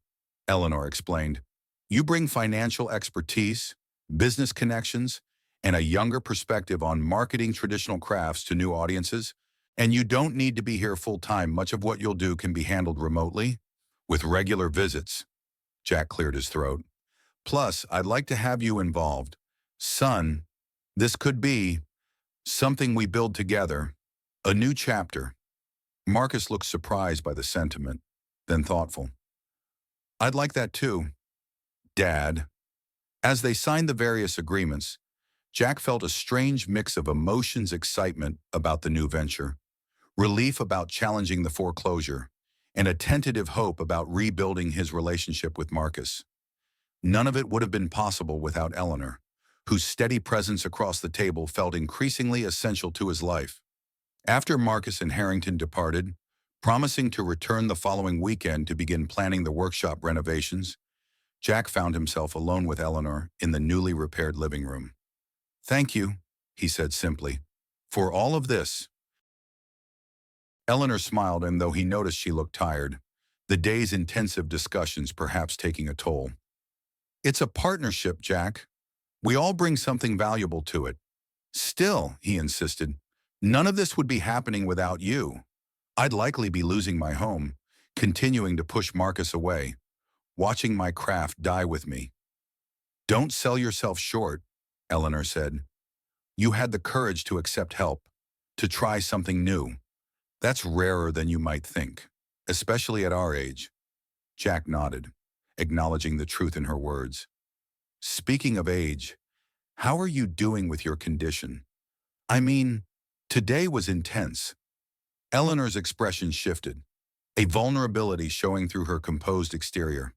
Eleanor explained. You bring financial expertise, business connections, and a younger perspective on marketing traditional crafts to new audiences, and you don't need to be here full-time. Much of what you'll do can be handled remotely, with regular visits. Jack cleared his throat. Plus, I'd like to have you involved. Son, this could be something we build together, a new chapter. Marcus looked surprised by the sentiment, then thoughtful. I'd like that too, Dad. As they signed the various agreements, Jack felt a strange mix of emotions, excitement about the new venture, relief about challenging the foreclosure, and a tentative hope about rebuilding his relationship with Marcus. None of it would have been possible without Eleanor, whose steady presence across the table felt increasingly essential to his life. After Marcus and Harrington departed, promising to return the following weekend to begin planning the workshop renovations, Jack found himself alone with Eleanor in the newly repaired living room. "Thank you," he said simply, "for all of this." Eleanor smiled, and though he noticed she looked tired, the day's intensive discussions perhaps taking a toll. "It's a partnership, Jack. We all bring something valuable to it. Still," he insisted, "none of this would be happening without you. I'd likely be losing my home, continuing to push Marcus away, watching my craft die with me." "Don't sell yourself short," Eleanor said. "You had the courage to accept help, to try something new. That's rarer than you might think, especially at our age." Jack nodded, acknowledging the truth in her words. "Speaking of age, how are you doing with your condition? I mean, today was intense." Eleanor's expression shifted, a vulnerability showing through her composed exterior.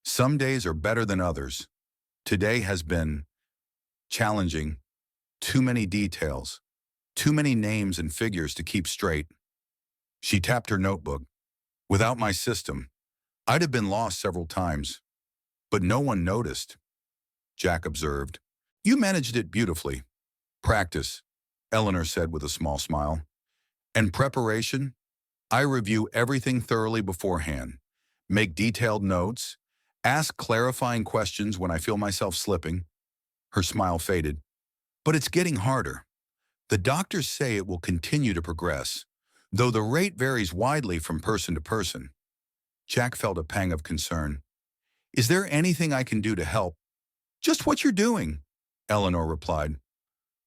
"Some days are better than others. Today has been challenging. Too many details, too many names and figures to keep straight." She tapped her notebook. "Without my system, I'd have been lost several times. But no one noticed," Jack observed. "You managed it beautifully." "Practice," Eleanor said with a small smile. "And preparation? I review everything thoroughly beforehand, make detailed notes, ask clarifying questions when I feel myself slipping." Her smile faded. "But it's getting harder. The doctors say it will continue to progress, though the rate varies widely from person to person." Jack felt a pang of concern. "Is there anything I can do to help?" "Just what you're doing," Eleanor replied.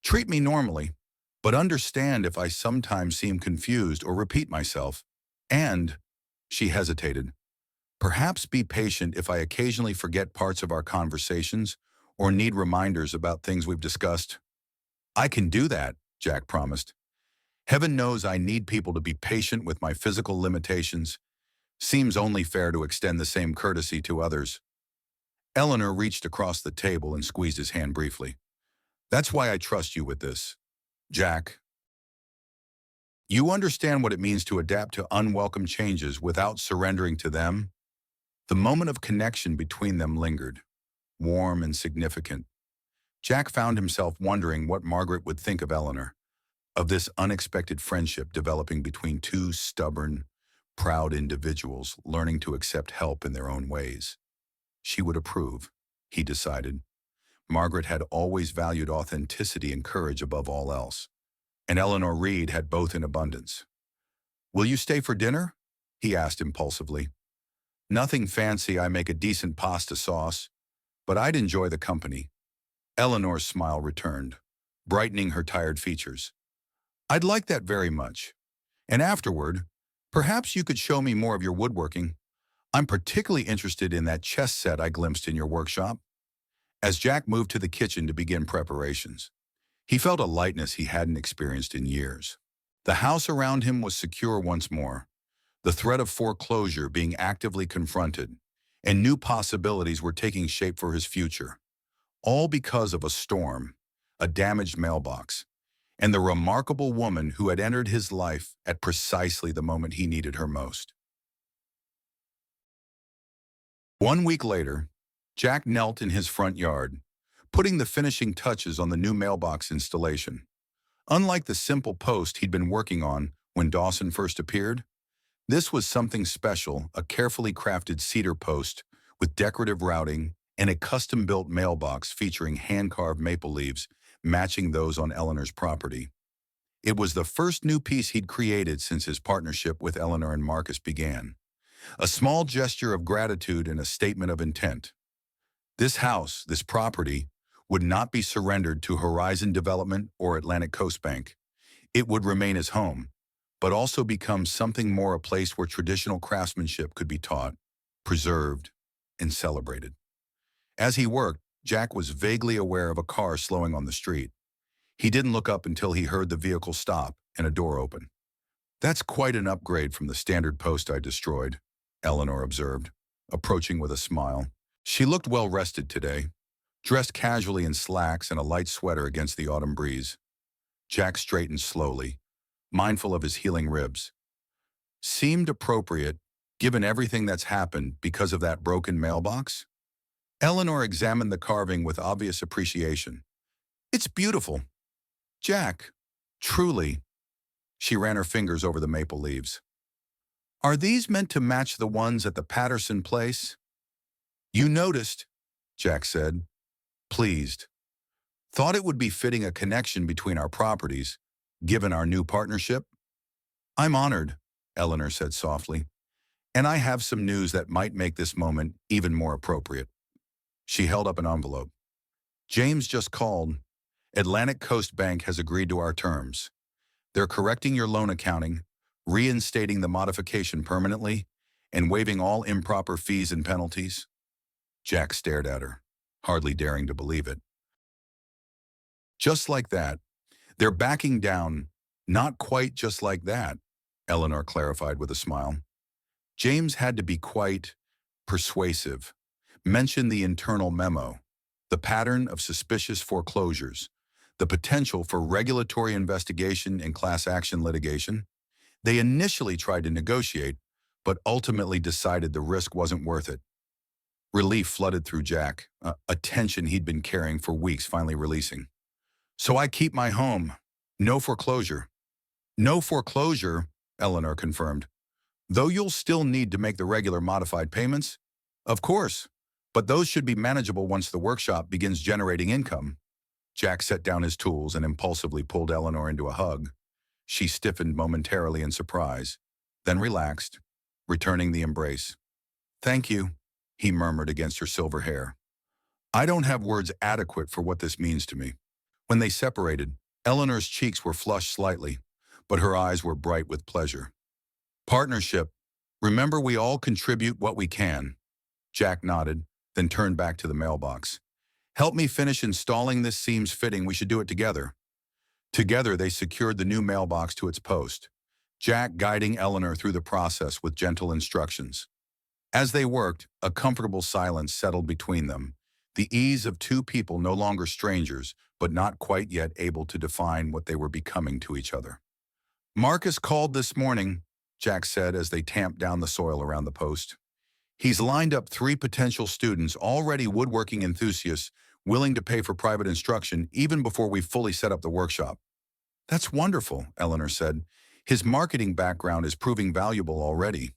"Treat me normally, but understand if I sometimes seem confused or repeat myself. And," she hesitated, "perhaps be patient if I occasionally forget parts of our conversations or need reminders about things we've discussed." "I can do that," Jack promised. "Heaven knows I need people to be patient with my physical limitations. Seems only fair to extend the same courtesy to others." Eleanor reached across the table and squeezed his hand briefly. "That's why I trust you with this, Jack. You understand what it means to adapt to unwelcome changes without surrendering to them." The moment of connection between them lingered, warm and significant. Jack found himself wondering what Margaret would think of Eleanor, of this unexpected friendship developing between two stubborn, proud individuals learning to accept help in their own ways. She would approve, he decided. Margaret had always valued authenticity and courage above all else, and Eleanor Reed had both in abundance. "Will you stay for dinner?" he asked impulsively. "Nothing fancy, I make a decent pasta sauce, but I'd enjoy the company." Eleanor's smile returned, brightening her tired features. "I'd like that very much. And afterward, perhaps you could show me more of your woodworking. I'm particularly interested in that chess set I glimpsed in your workshop." As Jack moved to the kitchen to begin preparations, he felt a lightness he hadn't experienced in years. The house around him was secure once more, the threat of foreclosure being actively confronted, and new possibilities were taking shape for his future. All because of a storm, a damaged mailbox, and the remarkable woman who had entered his life at precisely the moment he needed her most. 1 week later, Jack knelt in his front yard, putting the finishing touches on the new mailbox installation. Unlike the simple post he'd been working on when Dawson first appeared? This was something special, a carefully crafted cedar post with decorative routing and a custom-built mailbox featuring hand-carved maple leaves matching those on Eleanor's property. It was the first new piece he'd created since his partnership with Eleanor and Marcus began. A small gesture of gratitude and a statement of intent. This house, this property, would not be surrendered to Horizon Development or Atlantic Coast Bank. It would remain his home, but also become something more, a place where traditional craftsmanship could be taught, preserved, and celebrated. As he worked, Jack was vaguely aware of a car slowing on the street. He didn't look up until he heard the vehicle stop and a door open. "That's quite an upgrade from the standard post I destroyed," Eleanor observed, approaching with a smile. She looked well-rested today, dressed casually in slacks and a light sweater against the autumn breeze. Jack straightened slowly, mindful of his healing ribs. Seemed appropriate, given everything that's happened because of that broken mailbox? Eleanor examined the carving with obvious appreciation. "It's beautiful. Jack, truly." She ran her fingers over the maple leaves. "Are these meant to match the ones at the Patterson place?" "You noticed," Jack said, pleased. "Thought it would be fitting, a connection between our properties, given our new partnership." "I'm honored," Eleanor said softly, "and I have some news that might make this moment even more appropriate." She held up an envelope. "James just called. Atlantic Coast Bank has agreed to our terms. They're correcting your loan accounting, reinstating the modification permanently, and waiving all improper fees and penalties." Jack stared at her, hardly daring to believe it. "Just like that. They're backing down." "Not quite just like that," Eleanor clarified with a smile. "James had to be quite persuasive. Mentioned the internal memo, the pattern of suspicious foreclosures, the potential for regulatory investigation and class action litigation. They initially tried to negotiate, but ultimately decided the risk wasn't worth it." Relief flooded through Jack, a tension he'd been carrying for weeks finally releasing. "So I keep my home. No foreclosure." "No foreclosure," Eleanor confirmed. "Though you'll still need to make the regular modified payments." "Of course, but those should be manageable once the workshop begins generating income." Jack set down his tools and impulsively pulled Eleanor into a hug. She stiffened momentarily in surprise, then relaxed, returning the embrace. "Thank you," he murmured against her silver hair. "I don't have words adequate for what this means to me." When they separated, Eleanor's cheeks were flushed slightly, but her eyes were bright with pleasure. "Partnership. Remember, we all contribute what we can." Jack nodded, then turned back to the mailbox. "Help me finish installing this. Seems fitting we should do it together." Together, they secured the new mailbox to its post, Jack guiding Eleanor through the process with gentle instructions. As they worked, a comfortable silence settled between them, the ease of two people no longer strangers, but not quite yet able to define what they were becoming to each other. "Marcus called this morning," Jack said as they tamped down the soil around the post. "He's lined up 3 potential students, already woodworking enthusiasts, willing to pay for private instruction even before we fully set up the workshop." "That's wonderful," Eleanor said. "His marketing background is proving valuable already."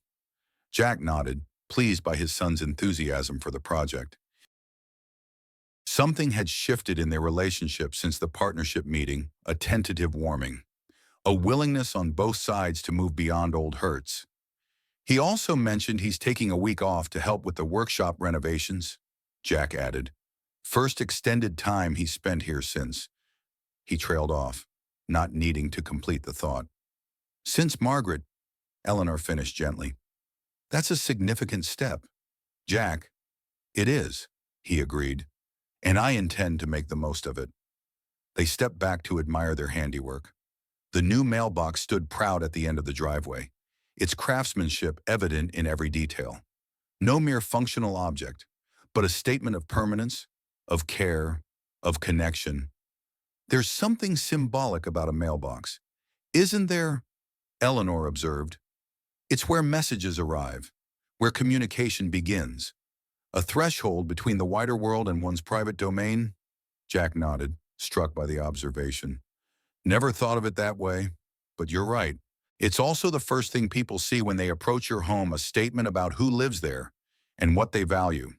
Jack nodded, pleased by his son's enthusiasm for the project. Something had shifted in their relationship since the partnership meeting, a tentative warming, a willingness on both sides to move beyond old hurts. "He also mentioned he's taking a week off to help with the workshop renovations," Jack added. "First extended time he's spent here since." He trailed off, not needing to complete the thought. "Since Margaret," Eleanor finished gently. "That's a significant step." "Jack, it is," he agreed, "and I intend to make the most of it." They stepped back to admire their handiwork. The new mailbox stood proud at the end of the driveway, its craftsmanship evident in every detail. No mere functional object, but a statement of permanence, of care, of connection. "There's something symbolic about a mailbox, isn't there?" Eleanor observed. "It's where messages arrive, where communication begins. A threshold between the wider world and one's private domain." Jack nodded, struck by the observation. "Never thought of it that way, but you're right. It's also the first thing people see when they approach your home, a statement about who lives there and what they value.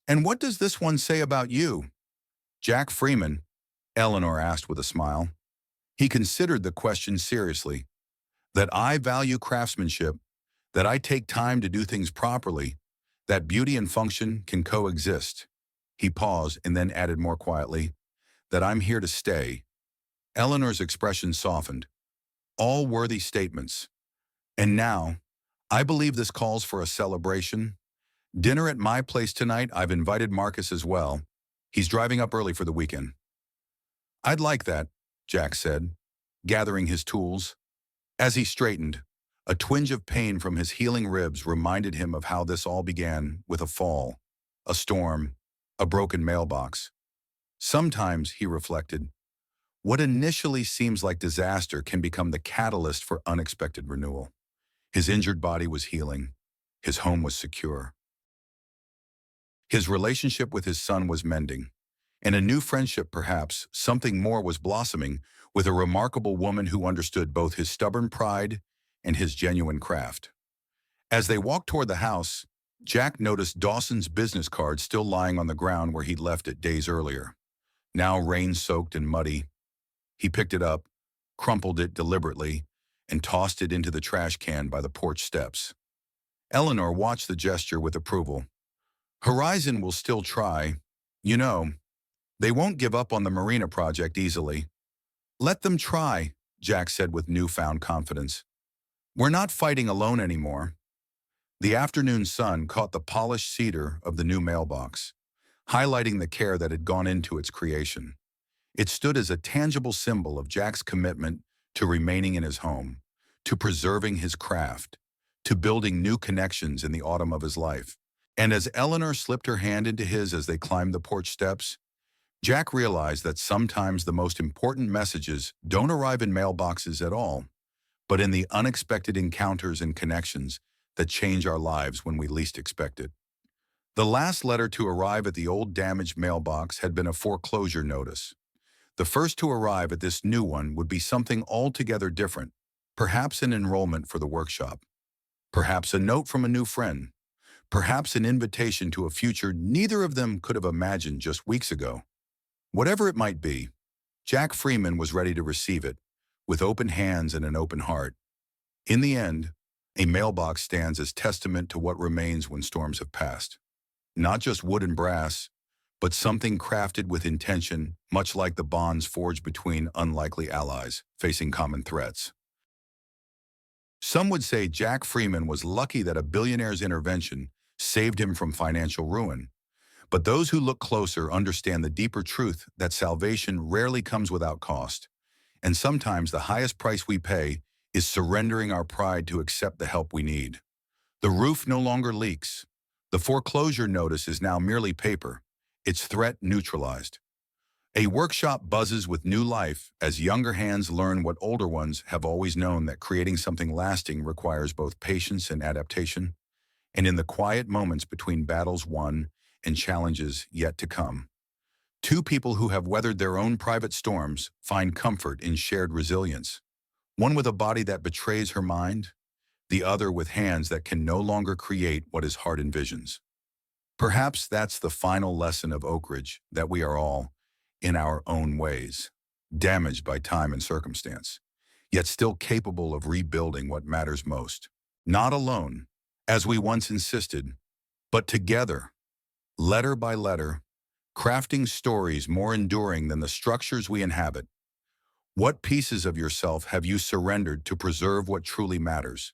"And what does this one say about you, Jack Freeman?" Eleanor asked with a smile. He considered the question seriously. "That I value craftsmanship, that I take time to do things properly, that beauty and function can coexist." He paused and then added more quietly, "That I'm here to stay." Eleanor's expression softened. All worthy statements. "And now, I believe this calls for a celebration. Dinner at my place tonight. I've invited Marcus as well. He's driving up early for the weekend." "I'd like that," Jack said, gathering his tools. As he straightened, a twinge of pain from his healing ribs reminded him of how this all began, with a fall, a storm, a broken mailbox. Sometimes, he reflected, what initially seems like disaster can become the catalyst for unexpected renewal. His injured body was healing. His home was secure. His relationship with his son was mending. And a new friendship, perhaps, something more, was blossoming with a remarkable woman who understood both his stubborn pride and his genuine craft. As they walked toward the house, Jack noticed Dawson's business card still lying on the ground where he'd left it days earlier. Now rain-soaked and muddy. He picked it up, crumpled it deliberately, and tossed it into the trash can by the porch steps. Eleanor watched the gesture with approval. "Horizon will still try. You know, they won't give up on the marina project easily." "Let them try," Jack said with newfound confidence. "We're not fighting alone anymore." The afternoon sun caught the polished cedar of the new mailbox, highlighting the care that had gone into its creation. It stood as a tangible symbol of Jack's commitment to remaining in his home, to preserving his craft, to building new connections in the autumn of his life. And as Eleanor slipped her hand into his as they climbed the porch steps, Jack realized that sometimes the most important messages don't arrive in mailboxes at all, but in the unexpected encounters and connections that change our lives when we least expect it. The last letter to arrive at the old damaged mailbox had been a foreclosure notice. The first to arrive at this new one would be something altogether different, perhaps an enrollment for the workshop, perhaps a note from a new friend, perhaps an invitation to a future neither of them could have imagined just weeks ago. Whatever it might be, Jack Freeman was ready to receive it, with open hands and an open heart. In the end, a mailbox stands as testament to what remains when storms have passed. Not just wood and brass, but something crafted with intention, much like the bonds forged between unlikely allies facing common threats. Some would say Jack Freeman was lucky that a billionaire's intervention saved him from financial ruin. But those who look closer understand the deeper truth that salvation rarely comes without cost. And sometimes the highest price we pay is surrendering our pride to accept the help we need. The roof no longer leaks. The foreclosure notice is now merely paper, its threat neutralized. A workshop buzzes with new life as younger hands learn what older ones have always known, that creating something lasting requires both patience and adaptation. And in the quiet moments between battles won and challenges yet to come, two people who have weathered their own private storms find comfort in shared resilience. One with a body that betrays her mind, the other with hands that can no longer create what his heart envisions. Perhaps that's the final lesson of Oak Ridge, that we are all, in our own ways, damaged by time and circumstance, yet still capable of rebuilding what matters most. Not alone, as we once insisted, but together, letter by letter, crafting stories more enduring than the structures we inhabit. What pieces of yourself have you surrendered to preserve what truly matters?